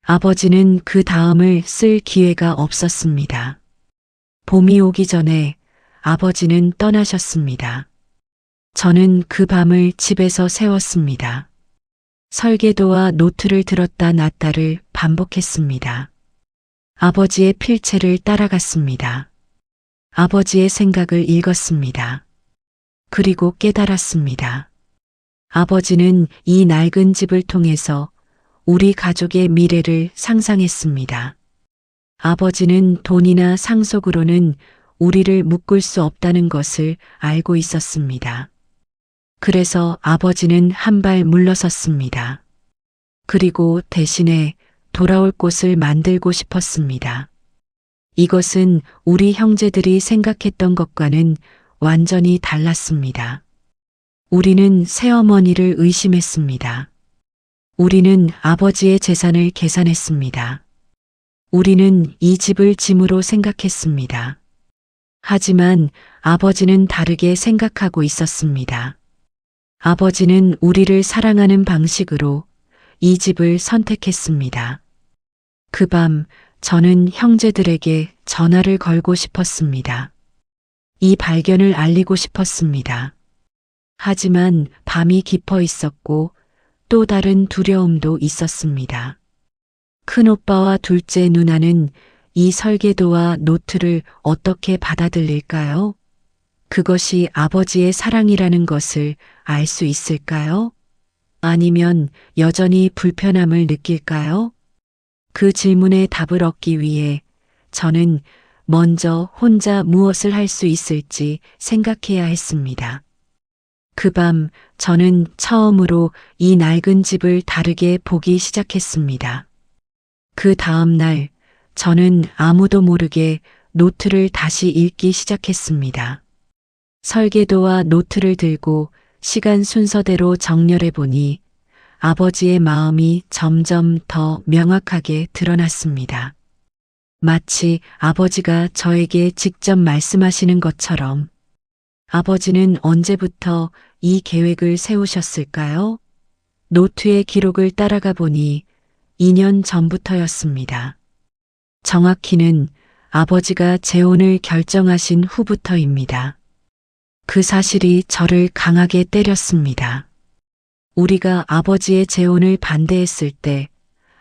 아버지는 그 다음을 쓸 기회가 없었습니다. 봄이 오기 전에 아버지는 떠나셨습니다. 저는 그 밤을 집에서 새웠습니다. 설계도와 노트를 들었다 놨다를 반복했습니다. 아버지의 필체를 따라갔습니다. 아버지의 생각을 읽었습니다. 그리고 깨달았습니다. 아버지는 이 낡은 집을 통해서 우리 가족의 미래를 상상했습니다. 아버지는 돈이나 상속으로는 우리를 묶을 수 없다는 것을 알고 있었습니다. 그래서 아버지는 한 발 물러섰습니다. 그리고 대신에 돌아올 곳을 만들고 싶었습니다. 이것은 우리 형제들이 생각했던 것과는 완전히 달랐습니다. 우리는 새어머니를 의심했습니다. 우리는 아버지의 재산을 계산했습니다. 우리는 이 집을 짐으로 생각했습니다. 하지만 아버지는 다르게 생각하고 있었습니다. 아버지는 우리를 사랑하는 방식으로 이 집을 선택했습니다. 그 밤 저는 형제들에게 전화를 걸고 싶었습니다. 이 발견을 알리고 싶었습니다. 하지만 밤이 깊어 있었고 또 다른 두려움도 있었습니다. 큰오빠와 둘째 누나는 이 설계도와 노트를 어떻게 받아들일까요? 그것이 아버지의 사랑이라는 것을 알 수 있을까요? 아니면 여전히 불편함을 느낄까요? 그 질문에 답을 얻기 위해 저는 먼저 혼자 무엇을 할 수 있을지 생각해야 했습니다. 그 밤 저는 처음으로 이 낡은 집을 다르게 보기 시작했습니다. 그 다음 날 저는 아무도 모르게 노트를 다시 읽기 시작했습니다. 설계도와 노트를 들고 시간 순서대로 정렬해 보니 아버지의 마음이 점점 더 명확하게 드러났습니다. 마치 아버지가 저에게 직접 말씀하시는 것처럼. 아버지는 언제부터 이 계획을 세우셨을까요? 노트의 기록을 따라가 보니 2년 전부터였습니다. 정확히는 아버지가 재혼을 결정하신 후부터입니다. 그 사실이 저를 강하게 때렸습니다. 우리가 아버지의 재혼을 반대했을 때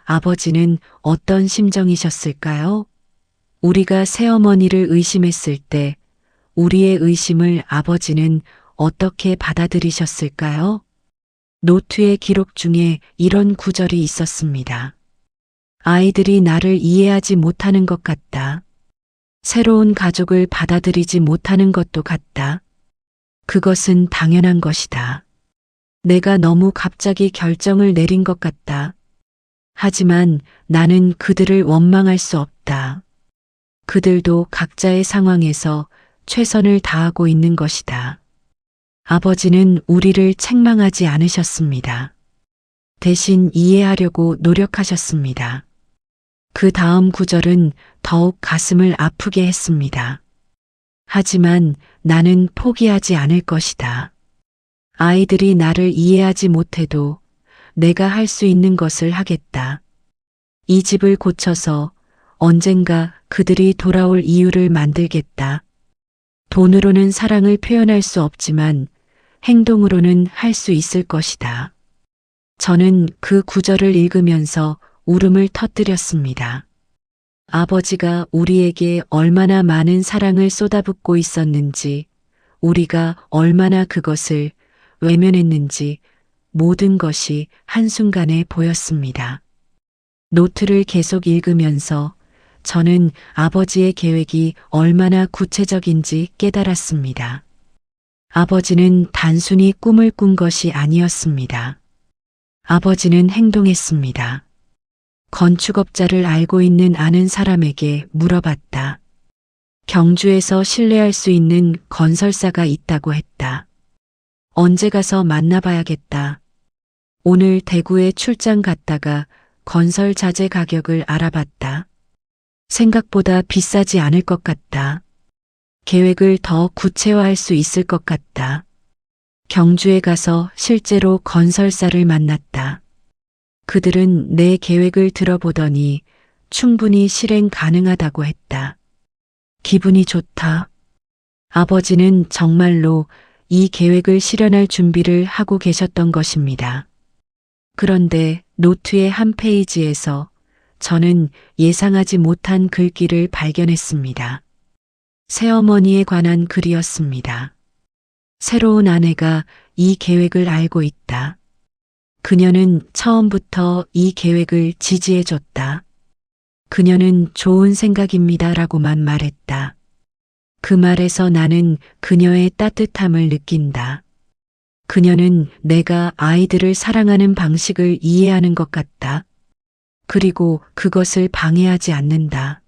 아버지는 어떤 심정이셨을까요? 우리가 새어머니를 의심했을 때 우리의 의심을 아버지는 어떻게 받아들이셨을까요? 노트의 기록 중에 이런 구절이 있었습니다. 아이들이 나를 이해하지 못하는 것 같다. 새로운 가족을 받아들이지 못하는 것도 같다. 그것은 당연한 것이다. 내가 너무 갑자기 결정을 내린 것 같다. 하지만 나는 그들을 원망할 수 없다. 그들도 각자의 상황에서 최선을 다하고 있는 것이다. 아버지는 우리를 책망하지 않으셨습니다. 대신 이해하려고 노력하셨습니다. 그 다음 구절은 더욱 가슴을 아프게 했습니다. 하지만 나는 포기하지 않을 것이다. 아이들이 나를 이해하지 못해도 내가 할 수 있는 것을 하겠다. 이 집을 고쳐서 언젠가 그들이 돌아올 이유를 만들겠다. 돈으로는 사랑을 표현할 수 없지만 행동으로는 할 수 있을 것이다. 저는 그 구절을 읽으면서 울음을 터뜨렸습니다. 아버지가 우리에게 얼마나 많은 사랑을 쏟아붓고 있었는지, 우리가 얼마나 그것을 외면했는지 모든 것이 한순간에 보였습니다. 노트를 계속 읽으면서 저는 아버지의 계획이 얼마나 구체적인지 깨달았습니다. 아버지는 단순히 꿈을 꾼 것이 아니었습니다. 아버지는 행동했습니다. 건축업자를 알고 있는 아는 사람에게 물어봤다. 경주에서 신뢰할 수 있는 건설사가 있다고 했다. 언제 가서 만나봐야겠다. 오늘 대구에 출장 갔다가 건설 자재 가격을 알아봤다. 생각보다 비싸지 않을 것 같다. 계획을 더 구체화할 수 있을 것 같다. 경주에 가서 실제로 건설사를 만났다. 그들은 내 계획을 들어보더니 충분히 실행 가능하다고 했다. 기분이 좋다. 아버지는 정말로 이 계획을 실현할 준비를 하고 계셨던 것입니다. 그런데 노트의 한 페이지에서 저는 예상하지 못한 글귀를 발견했습니다. 새어머니에 관한 글이었습니다. 새로운 아내가 이 계획을 알고 있다. 그녀는 처음부터 이 계획을 지지해줬다. 그녀는 좋은 생각입니다라고만 말했다. 그 말에서 나는 그녀의 따뜻함을 느낀다. 그녀는 내가 아이들을 사랑하는 방식을 이해하는 것 같다. 그리고 그것을 방해하지 않는다.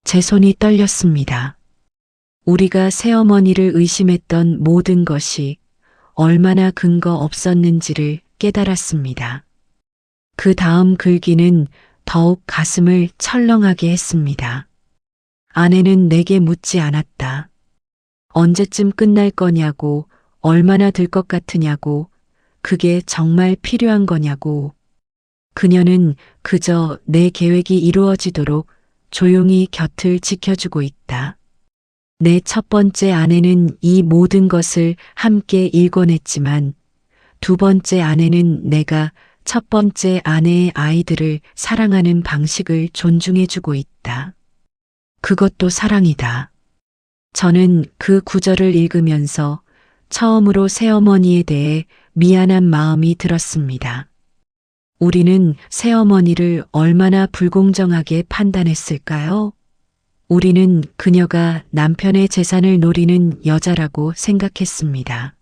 제 손이 떨렸습니다. 우리가 새어머니를 의심했던 모든 것이 얼마나 근거 없었는지를 깨달았습니다. 그 다음 글귀는 더욱 가슴을 철렁하게 했습니다. 아내는 내게 묻지 않았다. 언제쯤 끝날 거냐고, 얼마나 들 것 같으냐고, 그게 정말 필요한 거냐고. 그녀는 그저 내 계획이 이루어지도록 조용히 곁을 지켜주고 있다. 내 첫 번째 아내는 이 모든 것을 함께 일궈냈지만 두 번째 아내는 내가 첫 번째 아내의 아이들을 사랑하는 방식을 존중해주고 있다. 그것도 사랑이다. 저는 그 구절을 읽으면서 처음으로 새어머니에 대해 미안한 마음이 들었습니다. 우리는 새어머니를 얼마나 불공정하게 판단했을까요? 우리는 그녀가 남편의 재산을 노리는 여자라고 생각했습니다.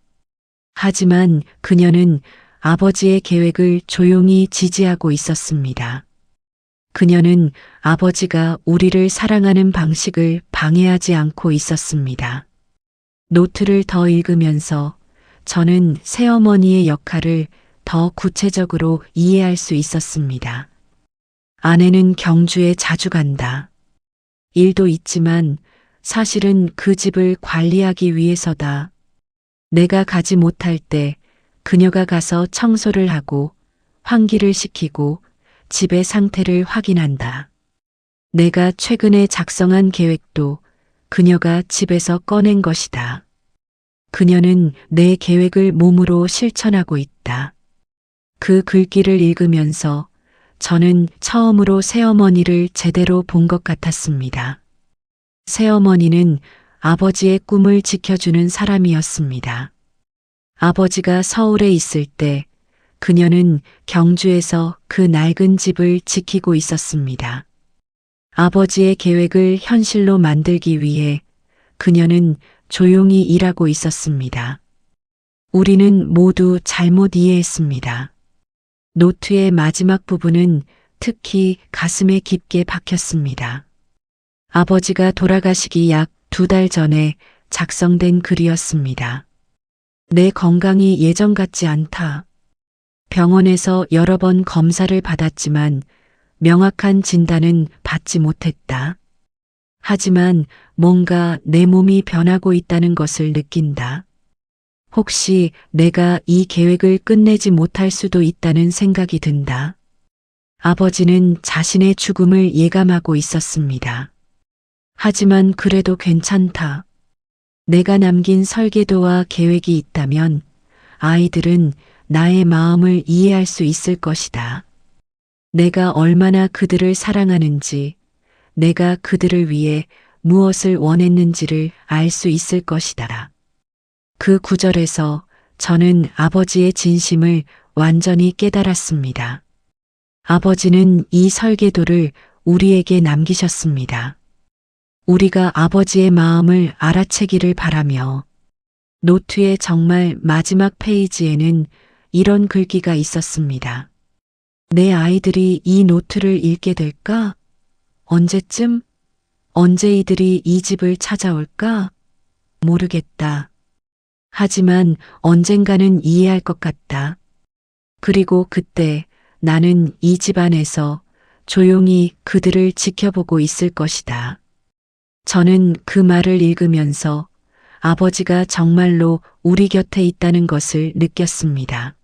하지만 그녀는 아버지의 계획을 조용히 지지하고 있었습니다. 그녀는 아버지가 우리를 사랑하는 방식을 방해하지 않고 있었습니다. 노트를 더 읽으면서 저는 새어머니의 역할을 더 구체적으로 이해할 수 있었습니다. 아내는 경주에 자주 간다. 일도 있지만 사실은 그 집을 관리하기 위해서다. 내가 가지 못할 때 그녀가 가서 청소를 하고 환기를 시키고 집의 상태를 확인한다. 내가 최근에 작성한 계획도 그녀가 집에서 꺼낸 것이다. 그녀는 내 계획을 몸으로 실천하고 있다. 그 글귀를 읽으면서 저는 처음으로 새어머니를 제대로 본 것 같았습니다. 새어머니는 아버지의 꿈을 지켜주는 사람이었습니다. 아버지가 서울에 있을 때 그녀는 경주에서 그 낡은 집을 지키고 있었습니다. 아버지의 계획을 현실로 만들기 위해 그녀는 조용히 일하고 있었습니다. 우리는 모두 잘못 이해했습니다. 노트의 마지막 부분은 특히 가슴에 깊게 박혔습니다. 아버지가 돌아가시기 약 2달 전에 작성된 글이었습니다. 내 건강이 예전 같지 않다. 병원에서 여러 번 검사를 받았지만 명확한 진단은 받지 못했다. 하지만 뭔가 내 몸이 변하고 있다는 것을 느낀다. 혹시 내가 이 계획을 끝내지 못할 수도 있다는 생각이 든다. 아버지는 자신의 죽음을 예감하고 있었습니다. 하지만 그래도 괜찮다. 내가 남긴 설계도와 계획이 있다면 아이들은 나의 마음을 이해할 수 있을 것이다. 내가 얼마나 그들을 사랑하는지, 내가 그들을 위해 무엇을 원했는지를 알 수 있을 것이다. 그 구절에서 저는 아버지의 진심을 완전히 깨달았습니다. 아버지는 이 설계도를 우리에게 남기셨습니다. 우리가 아버지의 마음을 알아채기를 바라며 노트의 정말 마지막 페이지에는 이런 글귀가 있었습니다. 내 아이들이 이 노트를 읽게 될까? 언제쯤? 언제 이들이 이 집을 찾아올까? 모르겠다. 하지만 언젠가는 이해할 것 같다. 그리고 그때 나는 이 집 안에서 조용히 그들을 지켜보고 있을 것이다. 저는 그 말을 읽으면서 아버지가 정말로 우리 곁에 있다는 것을 느꼈습니다.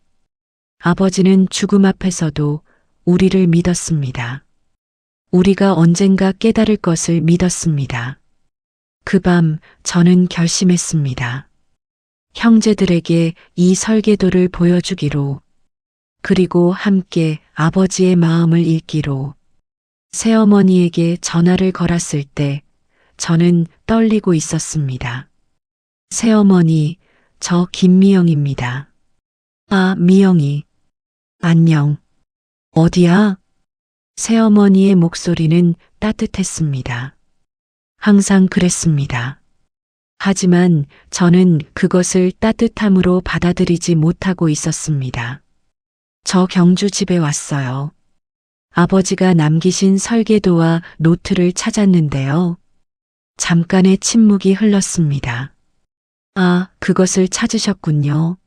아버지는 죽음 앞에서도 우리를 믿었습니다. 우리가 언젠가 깨달을 것을 믿었습니다. 그 밤 저는 결심했습니다. 형제들에게 이 설계도를 보여주기로, 그리고 함께 아버지의 마음을 읽기로. 새어머니에게 전화를 걸었을 때 저는 떨리고 있었습니다. 새어머니, 저 김미영입니다. 아, 미영이. 안녕. 어디야? 새어머니의 목소리는 따뜻했습니다. 항상 그랬습니다. 하지만 저는 그것을 따뜻함으로 받아들이지 못하고 있었습니다. 저 경주 집에 왔어요. 아버지가 남기신 설계도와 노트를 찾았는데요. 잠깐의 침묵이 흘렀습니다. 아, 그것을 찾으셨군요.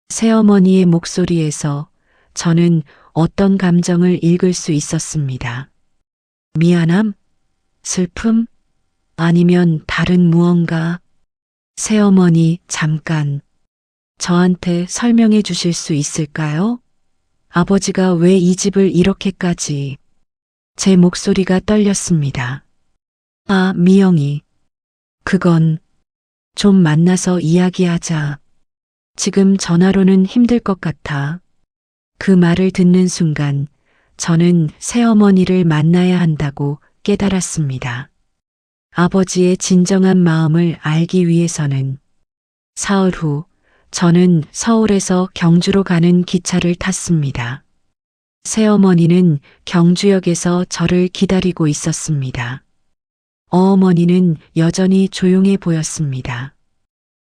새어머니의 목소리에서 저는 어떤 감정을 읽을 수 있었습니다. 미안함? 슬픔? 아니면 다른 무언가? 새어머니, 잠깐. 저한테 설명해 주실 수 있을까요? 아버지가 왜 이 집을 이렇게까지... 제 목소리가 떨렸습니다. 아, 미영이. 그건 좀 만나서 이야기하자. 지금 전화로는 힘들 것 같아. 그 말을 듣는 순간 저는 새어머니를 만나야 한다고 깨달았습니다. 아버지의 진정한 마음을 알기 위해서는 사흘 후 저는 서울에서 경주로 가는 기차를 탔습니다. 새어머니는 경주역에서 저를 기다리고 있었습니다. 어머니는 여전히 조용해 보였습니다.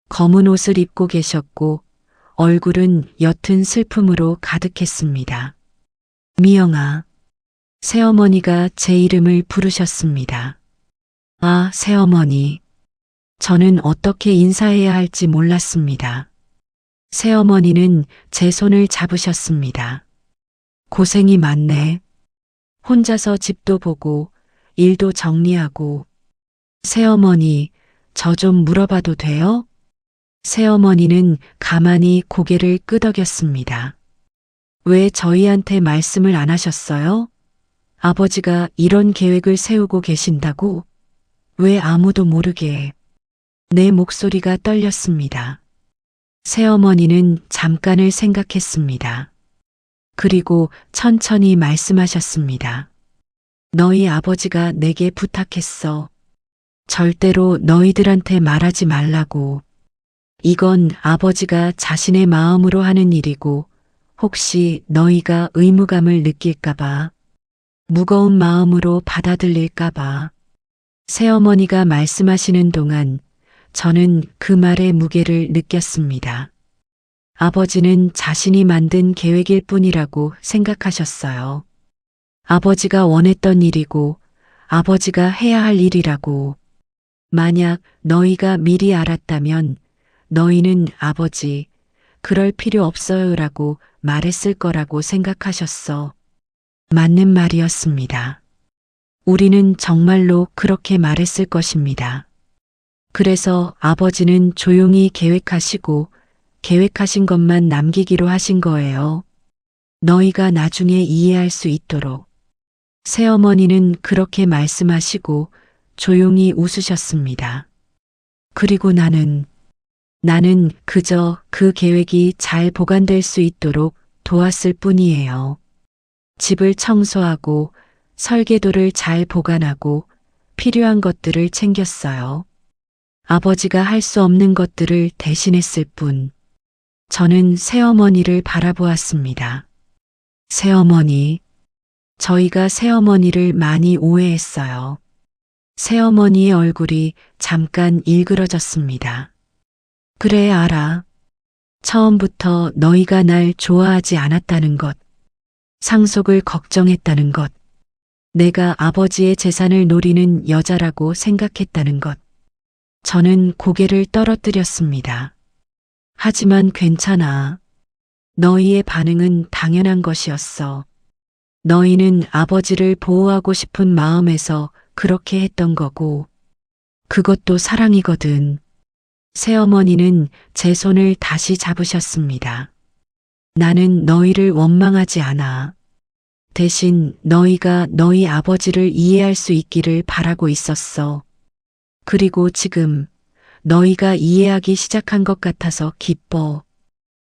검은 옷을 입고 계셨고 얼굴은 옅은 슬픔으로 가득했습니다. 미영아, 새어머니가 제 이름을 부르셨습니다. 아, 새어머니. 저는 어떻게 인사해야 할지 몰랐습니다. 새어머니는 제 손을 잡으셨습니다. 고생이 많네. 혼자서 집도 보고 일도 정리하고. 새어머니, 저 좀 물어봐도 돼요? 새어머니는 가만히 고개를 끄덕였습니다. 왜 저희한테 말씀을 안 하셨어요? 아버지가 이런 계획을 세우고 계신다고? 왜 아무도 모르게? 내 목소리가 떨렸습니다. 새어머니는 잠깐을 생각했습니다. 그리고 천천히 말씀하셨습니다. 너희 아버지가 내게 부탁했어. 절대로 너희들한테 말하지 말라고. 이건 아버지가 자신의 마음으로 하는 일이고 혹시 너희가 의무감을 느낄까봐, 무거운 마음으로 받아들일까봐. 새어머니가 말씀하시는 동안 저는 그 말의 무게를 느꼈습니다. 아버지는 자신이 만든 계획일 뿐이라고 생각하셨어요. 아버지가 원했던 일이고 아버지가 해야 할 일이라고. 만약 너희가 미리 알았다면 너희는 아버지, 그럴 필요 없어요라고 말했을 거라고 생각하셨어. 맞는 말이었습니다. 우리는 정말로 그렇게 말했을 것입니다. 그래서 아버지는 조용히 계획하시고 계획하신 것만 남기기로 하신 거예요. 너희가 나중에 이해할 수 있도록. 새어머니는 그렇게 말씀하시고 조용히 웃으셨습니다. 그리고 나는 그저 그 계획이 잘 보관될 수 있도록 도왔을 뿐이에요. 집을 청소하고 설계도를 잘 보관하고 필요한 것들을 챙겼어요. 아버지가 할 수 없는 것들을 대신했을 뿐. 저는 새어머니를 바라보았습니다. 새어머니, 저희가 새어머니를 많이 오해했어요. 새어머니의 얼굴이 잠깐 일그러졌습니다. 그래, 알아. 처음부터 너희가 날 좋아하지 않았다는 것, 상속을 걱정했다는 것, 내가 아버지의 재산을 노리는 여자라고 생각했다는 것. 저는 고개를 떨어뜨렸습니다. 하지만 괜찮아. 너희의 반응은 당연한 것이었어. 너희는 아버지를 보호하고 싶은 마음에서 그렇게 했던 거고, 그것도 사랑이거든. 새어머니는 제 손을 다시 잡으셨습니다. 나는 너희를 원망하지 않아. 대신 너희가 너희 아버지를 이해할 수 있기를 바라고 있었어. 그리고 지금 너희가 이해하기 시작한 것 같아서 기뻐.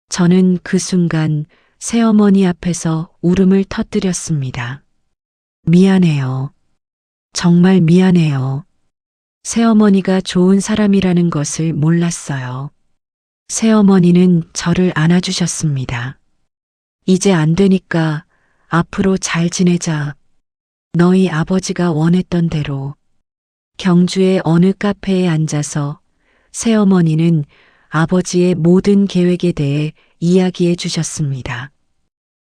저는 그 순간 새어머니 앞에서 울음을 터뜨렸습니다. 미안해요. 정말 미안해요. 새어머니가 좋은 사람이라는 것을 몰랐어요. 새어머니는 저를 안아주셨습니다. 이제 안 되니까 앞으로 잘 지내자. 너희 아버지가 원했던 대로. 경주의 어느 카페에 앉아서 새어머니는 아버지의 모든 계획에 대해 이야기해 주셨습니다.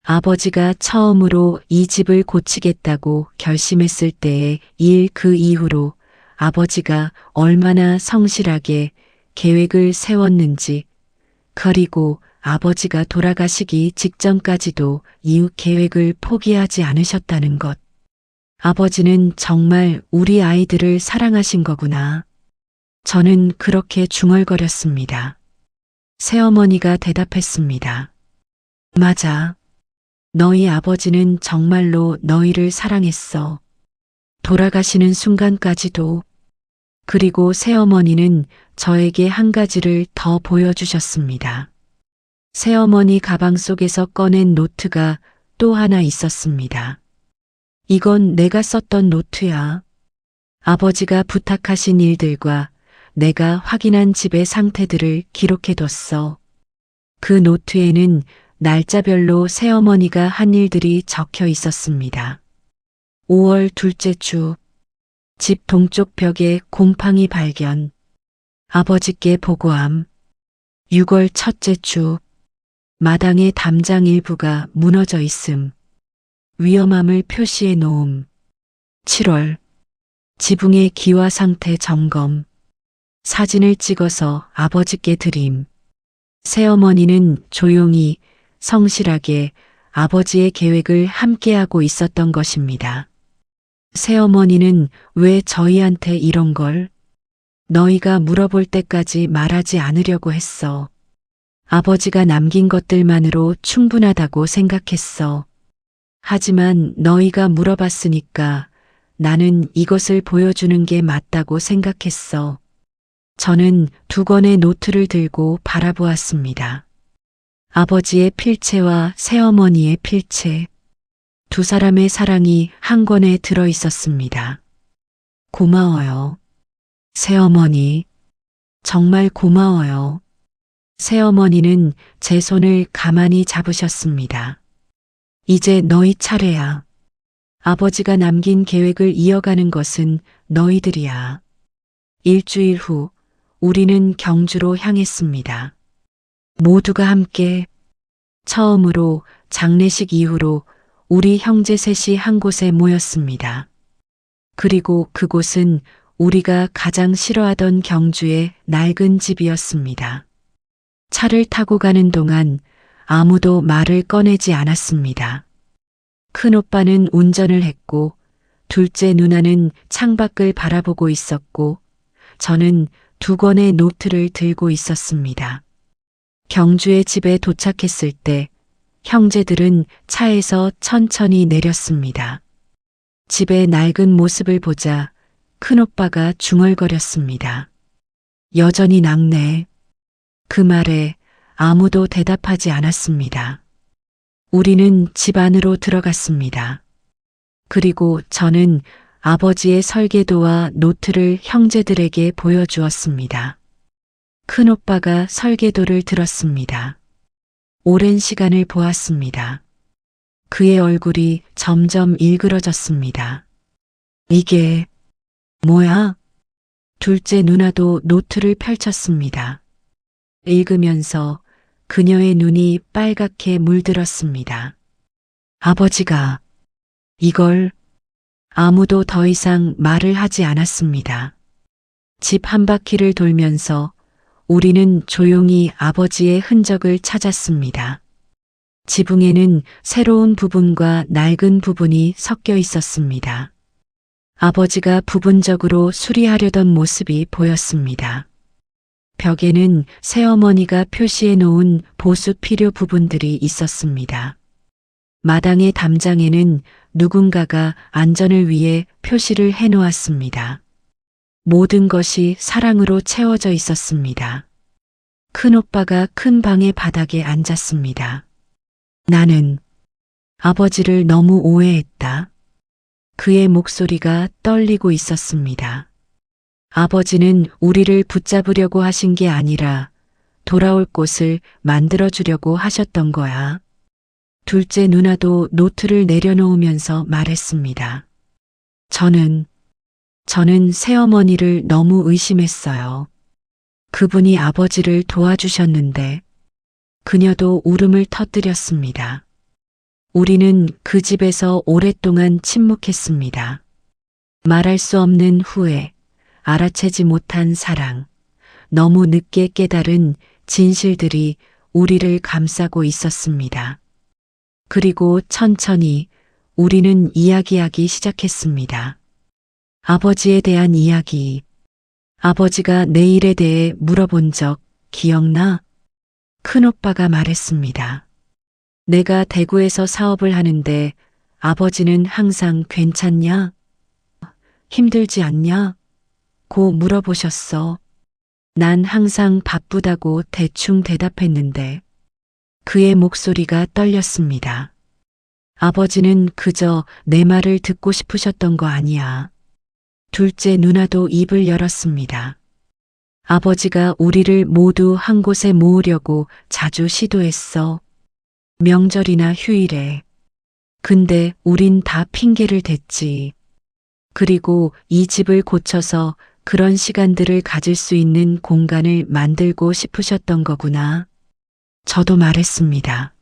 아버지가 처음으로 이 집을 고치겠다고 결심했을 때의 일 그 이후로 아버지가 얼마나 성실하게 계획을 세웠는지, 그리고 아버지가 돌아가시기 직전까지도 이웃 계획을 포기하지 않으셨다는 것. 아버지는 정말 우리 아이들을 사랑하신 거구나. 저는 그렇게 중얼거렸습니다. 새어머니가 대답했습니다. 맞아. 너희 아버지는 정말로 너희를 사랑했어. 돌아가시는 순간까지도. 그리고 새어머니는 저에게 한 가지를 더 보여주셨습니다. 새어머니 가방 속에서 꺼낸 노트가 또 하나 있었습니다. 이건 내가 썼던 노트야. 아버지가 부탁하신 일들과 내가 확인한 집의 상태들을 기록해뒀어. 그 노트에는 날짜별로 새어머니가 한 일들이 적혀 있었습니다. 5월 둘째 주, 집 동쪽 벽에 곰팡이 발견, 아버지께 보고함. 6월 첫째 주, 마당에 담장 일부가 무너져 있음, 위험함을 표시해 놓음. 7월, 지붕의 기화 상태 점검, 사진을 찍어서 아버지께 드림. 새어머니는 조용히 성실하게 아버지의 계획을 함께하고 있었던 것입니다. 새어머니는 왜 저희한테 이런 걸? 너희가 물어볼 때까지 말하지 않으려고 했어. 아버지가 남긴 것들만으로 충분하다고 생각했어. 하지만 너희가 물어봤으니까 나는 이것을 보여주는 게 맞다고 생각했어. 저는 두 권의 노트를 들고 바라보았습니다. 아버지의 필체와 새어머니의 필체. 두 사람의 사랑이 한 권에 들어 있었습니다. 고마워요. 새어머니. 정말 고마워요. 새어머니는 제 손을 가만히 잡으셨습니다. 이제 너희 차례야. 아버지가 남긴 계획을 이어가는 것은 너희들이야. 일주일 후 우리는 경주로 향했습니다. 모두가 함께. 처음으로 장례식 이후로 우리 형제 셋이 한 곳에 모였습니다. 그리고 그곳은 우리가 가장 싫어하던 경주의 낡은 집이었습니다. 차를 타고 가는 동안 아무도 말을 꺼내지 않았습니다. 큰오빠는 운전을 했고, 둘째 누나는 창밖을 바라보고 있었고, 저는 두 권의 노트를 들고 있었습니다. 경주의 집에 도착했을 때 형제들은 차에서 천천히 내렸습니다. 집의 낡은 모습을 보자 큰오빠가 중얼거렸습니다. 여전히 낡네. 그 말에 아무도 대답하지 않았습니다. 우리는 집 안으로 들어갔습니다. 그리고 저는 아버지의 설계도와 노트를 형제들에게 보여주었습니다. 큰오빠가 설계도를 들었습니다. 오랜 시간을 보았습니다. 그의 얼굴이 점점 일그러졌습니다. 이게 뭐야? 둘째 누나도 노트를 펼쳤습니다. 읽으면서 그녀의 눈이 빨갛게 물들었습니다. 아버지가 이걸. 아무도 더 이상 말을 하지 않았습니다. 집 한 바퀴를 돌면서 우리는 조용히 아버지의 흔적을 찾았습니다. 지붕에는 새로운 부분과 낡은 부분이 섞여 있었습니다. 아버지가 부분적으로 수리하려던 모습이 보였습니다. 벽에는 새어머니가 표시해 놓은 보수 필요 부분들이 있었습니다. 마당의 담장에는 누군가가 안전을 위해 표시를 해 놓았습니다. 모든 것이 사랑으로 채워져 있었습니다. 큰오빠가 큰 방의 바닥에 앉았습니다. 나는 아버지를 너무 오해했다. 그의 목소리가 떨리고 있었습니다. 아버지는 우리를 붙잡으려고 하신 게 아니라 돌아올 곳을 만들어주려고 하셨던 거야. 둘째 누나도 노트를 내려놓으면서 말했습니다. 저는 새어머니를 너무 의심했어요. 그분이 아버지를 도와주셨는데 그녀도 울음을 터뜨렸습니다. 우리는 그 집에서 오랫동안 침묵했습니다. 말할 수 없는 후회, 알아채지 못한 사랑, 너무 늦게 깨달은 진실들이 우리를 감싸고 있었습니다. 그리고 천천히 우리는 이야기하기 시작했습니다. 아버지에 대한 이야기. 아버지가 내일에 대해 물어본 적 기억나? 큰오빠가 말했습니다. 내가 대구에서 사업을 하는데 아버지는 항상 괜찮냐? 힘들지 않냐? 고 물어보셨어. 난 항상 바쁘다고 대충 대답했는데 그의 목소리가 떨렸습니다. 아버지는 그저 내 말을 듣고 싶으셨던 거 아니야. 둘째 누나도 입을 열었습니다. 아버지가 우리를 모두 한 곳에 모으려고 자주 시도했어. 명절이나 휴일에. 근데 우린 다 핑계를 댔지. 그리고 이 집을 고쳐서 그런 시간들을 가질 수 있는 공간을 만들고 싶으셨던 거구나. 저도 말했습니다.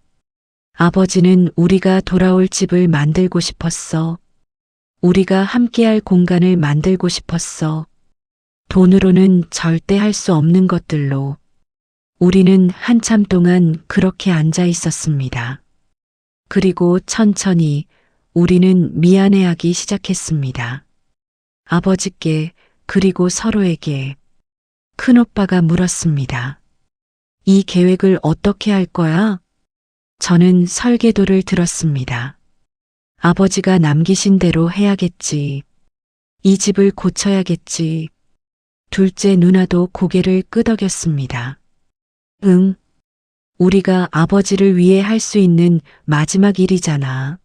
아버지는 우리가 돌아올 집을 만들고 싶었어. 우리가 함께할 공간을 만들고 싶었어. 돈으로는 절대 할 수 없는 것들로. 우리는 한참 동안 그렇게 앉아 있었습니다. 그리고 천천히 우리는 미안해하기 시작했습니다. 아버지께 그리고 서로에게. 큰오빠가 물었습니다. 이 계획을 어떻게 할 거야? 저는 설계도를 들었습니다. 아버지가 남기신 대로 해야겠지. 이 집을 고쳐야겠지. 둘째 누나도 고개를 끄덕였습니다. 응. 우리가 아버지를 위해 할 수 있는 마지막 일이잖아.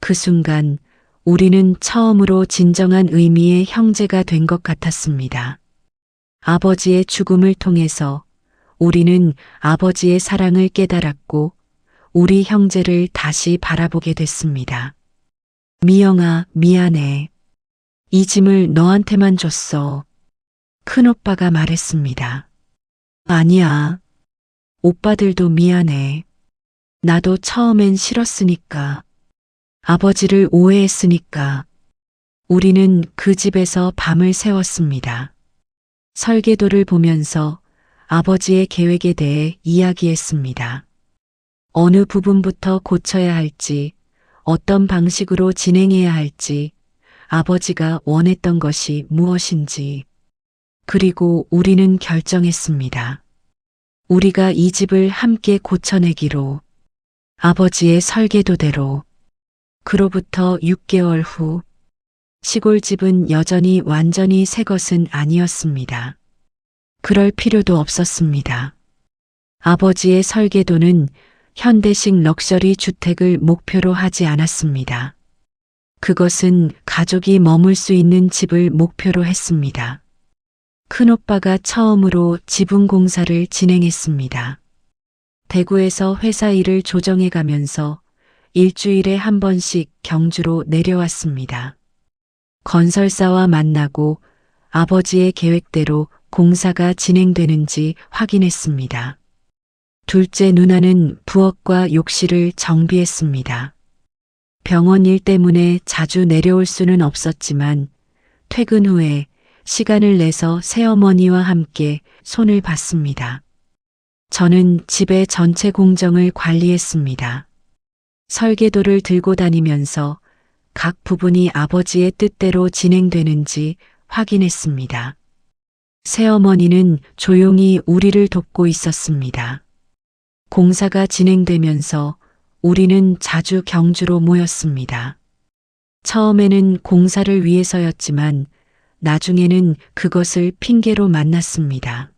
그 순간 우리는 처음으로 진정한 의미의 형제가 된 것 같았습니다. 아버지의 죽음을 통해서 우리는 아버지의 사랑을 깨달았고 우리 형제를 다시 바라보게 됐습니다. 미영아, 미안해. 이 짐을 너한테만 줬어. 큰오빠가 말했습니다. 아니야. 오빠들도 미안해. 나도 처음엔 싫었으니까. 아버지를 오해했으니까. 우리는 그 집에서 밤을 새웠습니다. 설계도를 보면서 아버지의 계획에 대해 이야기했습니다. 어느 부분부터 고쳐야 할지, 어떤 방식으로 진행해야 할지, 아버지가 원했던 것이 무엇인지. 그리고 우리는 결정했습니다. 우리가 이 집을 함께 고쳐내기로. 아버지의 설계도대로. 그로부터 6개월 후, 시골집은 여전히 완전히 새 것은 아니었습니다. 그럴 필요도 없었습니다. 아버지의 설계도는 현대식 럭셔리 주택을 목표로 하지 않았습니다. 그것은 가족이 머물 수 있는 집을 목표로 했습니다. 큰오빠가 처음으로 지붕 공사를 진행했습니다. 대구에서 회사 일을 조정해 가면서 일주일에 한 번씩 경주로 내려왔습니다. 건설사와 만나고 아버지의 계획대로 공사가 진행되는지 확인했습니다. 둘째 누나는 부엌과 욕실을 정비했습니다. 병원 일 때문에 자주 내려올 수는 없었지만 퇴근 후에 시간을 내서 새어머니와 함께 손을 봤습니다. 저는 집의 전체 공정을 관리했습니다. 설계도를 들고 다니면서 각 부분이 아버지의 뜻대로 진행되는지 확인했습니다. 새어머니는 조용히 우리를 돕고 있었습니다. 공사가 진행되면서 우리는 자주 경주로 모였습니다. 처음에는 공사를 위해서였지만 나중에는 그것을 핑계로 만났습니다.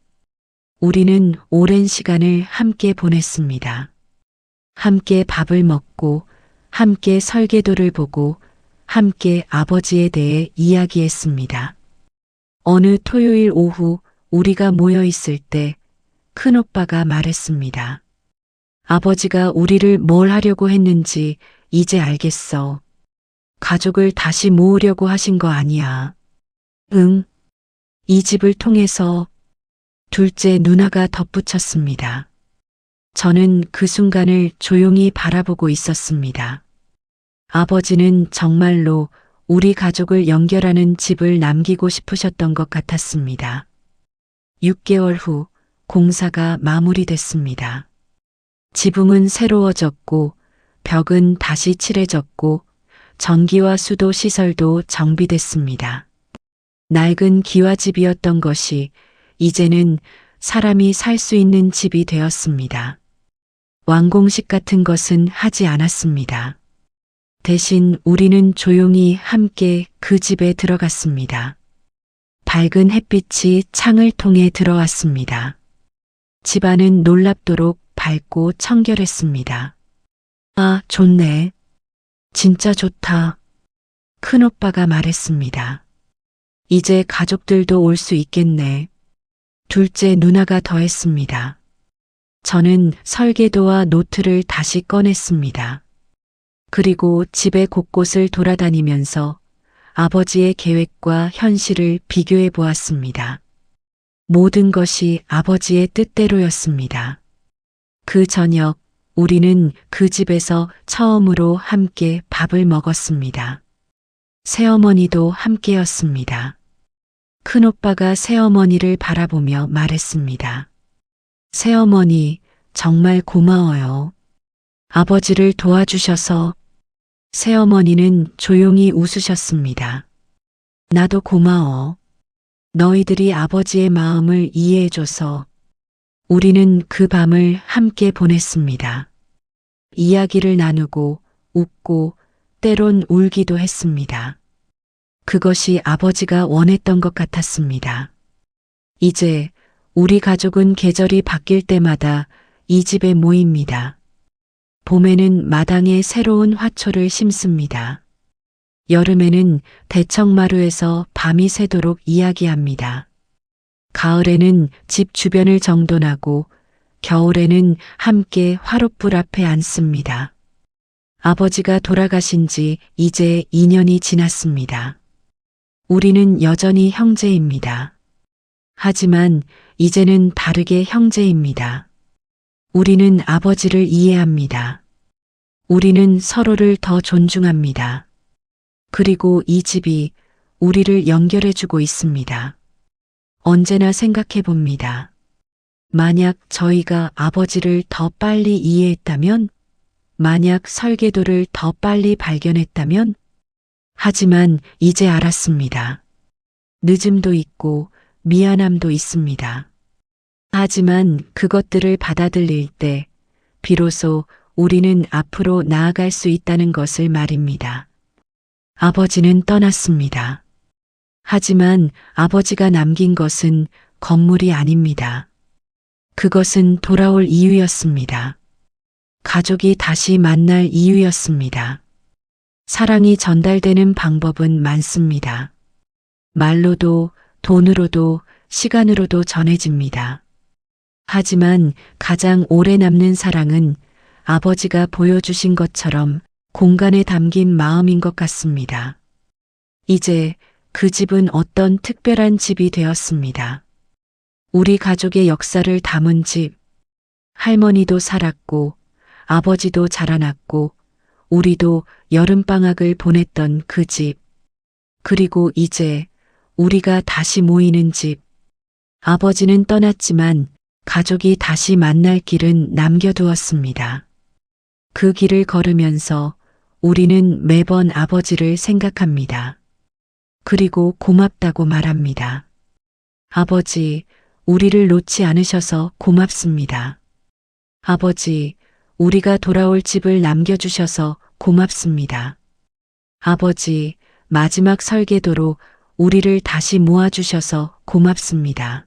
우리는 오랜 시간을 함께 보냈습니다. 함께 밥을 먹고, 함께 설계도를 보고, 함께 아버지에 대해 이야기했습니다. 어느 토요일 오후 우리가 모여 있을 때 큰오빠가 말했습니다. 아버지가 우리를 뭘 하려고 했는지 이제 알겠어. 가족을 다시 모으려고 하신 거 아니야. 응. 이 집을 통해서. 둘째 누나가 덧붙였습니다. 저는 그 순간을 조용히 바라보고 있었습니다. 아버지는 정말로 우리 가족을 연결하는 집을 남기고 싶으셨던 것 같았습니다. 6개월 후 공사가 마무리됐습니다. 지붕은 새로워졌고 벽은 다시 칠해졌고 전기와 수도 시설도 정비됐습니다. 낡은 기와집이었던 것이 이제는 사람이 살 수 있는 집이 되었습니다. 완공식 같은 것은 하지 않았습니다. 대신 우리는 조용히 함께 그 집에 들어갔습니다. 밝은 햇빛이 창을 통해 들어왔습니다. 집안은 놀랍도록 밝고 청결했습니다. 아, 좋네. 진짜 좋다. 큰오빠가 말했습니다. 이제 가족들도 올 수 있겠네. 둘째 누나가 더했습니다. 저는 설계도와 노트를 다시 꺼냈습니다. 그리고 집의 곳곳을 돌아다니면서 아버지의 계획과 현실을 비교해 보았습니다. 모든 것이 아버지의 뜻대로였습니다. 그 저녁 우리는 그 집에서 처음으로 함께 밥을 먹었습니다. 새어머니도 함께였습니다. 큰오빠가 새어머니를 바라보며 말했습니다. 새어머니, 정말 고마워요. 아버지를 도와주셔서. 새어머니는 조용히 웃으셨습니다. 나도 고마워. 너희들이 아버지의 마음을 이해해줘서. 우리는 그 밤을 함께 보냈습니다. 이야기를 나누고 웃고 때론 울기도 했습니다. 그것이 아버지가 원했던 것 같았습니다. 이제 우리 가족은 계절이 바뀔 때마다 이 집에 모입니다. 봄에는 마당에 새로운 화초를 심습니다. 여름에는 대청마루에서 밤이 새도록 이야기합니다. 가을에는 집 주변을 정돈하고 겨울에는 함께 화롯불 앞에 앉습니다. 아버지가 돌아가신 지 이제 2년이 지났습니다. 우리는 여전히 형제입니다. 하지만 이제는 다르게 형제입니다. 우리는 아버지를 이해합니다. 우리는 서로를 더 존중합니다. 그리고 이 집이 우리를 연결해주고 있습니다. 언제나 생각해 봅니다. 만약 저희가 아버지를 더 빨리 이해했다면, 만약 설계도를 더 빨리 발견했다면, 하지만 이제 알았습니다. 늦음도 있고 미안함도 있습니다. 하지만 그것들을 받아들일 때 비로소 우리는 앞으로 나아갈 수 있다는 것을 말입니다. 아버지는 떠났습니다. 하지만 아버지가 남긴 것은 건물이 아닙니다. 그것은 돌아올 이유였습니다. 가족이 다시 만날 이유였습니다. 사랑이 전달되는 방법은 많습니다. 말로도, 돈으로도, 시간으로도 전해집니다. 하지만 가장 오래 남는 사랑은 아버지가 보여주신 것처럼 공간에 담긴 마음인 것 같습니다. 이제 그 집은 어떤 특별한 집이 되었습니다. 우리 가족의 역사를 담은 집. 할머니도 살았고, 아버지도 자라났고, 우리도 여름방학을 보냈던 그 집. 그리고 이제 우리가 다시 모이는 집. 아버지는 떠났지만 가족이 다시 만날 길은 남겨두었습니다. 그 길을 걸으면서 우리는 매번 아버지를 생각합니다. 그리고 고맙다고 말합니다. 아버지, 우리를 놓지 않으셔서 고맙습니다. 아버지, 우리가 돌아올 집을 남겨주셔서 고맙습니다. 아버지, 마지막 설계도로 우리를 다시 모아주셔서 고맙습니다.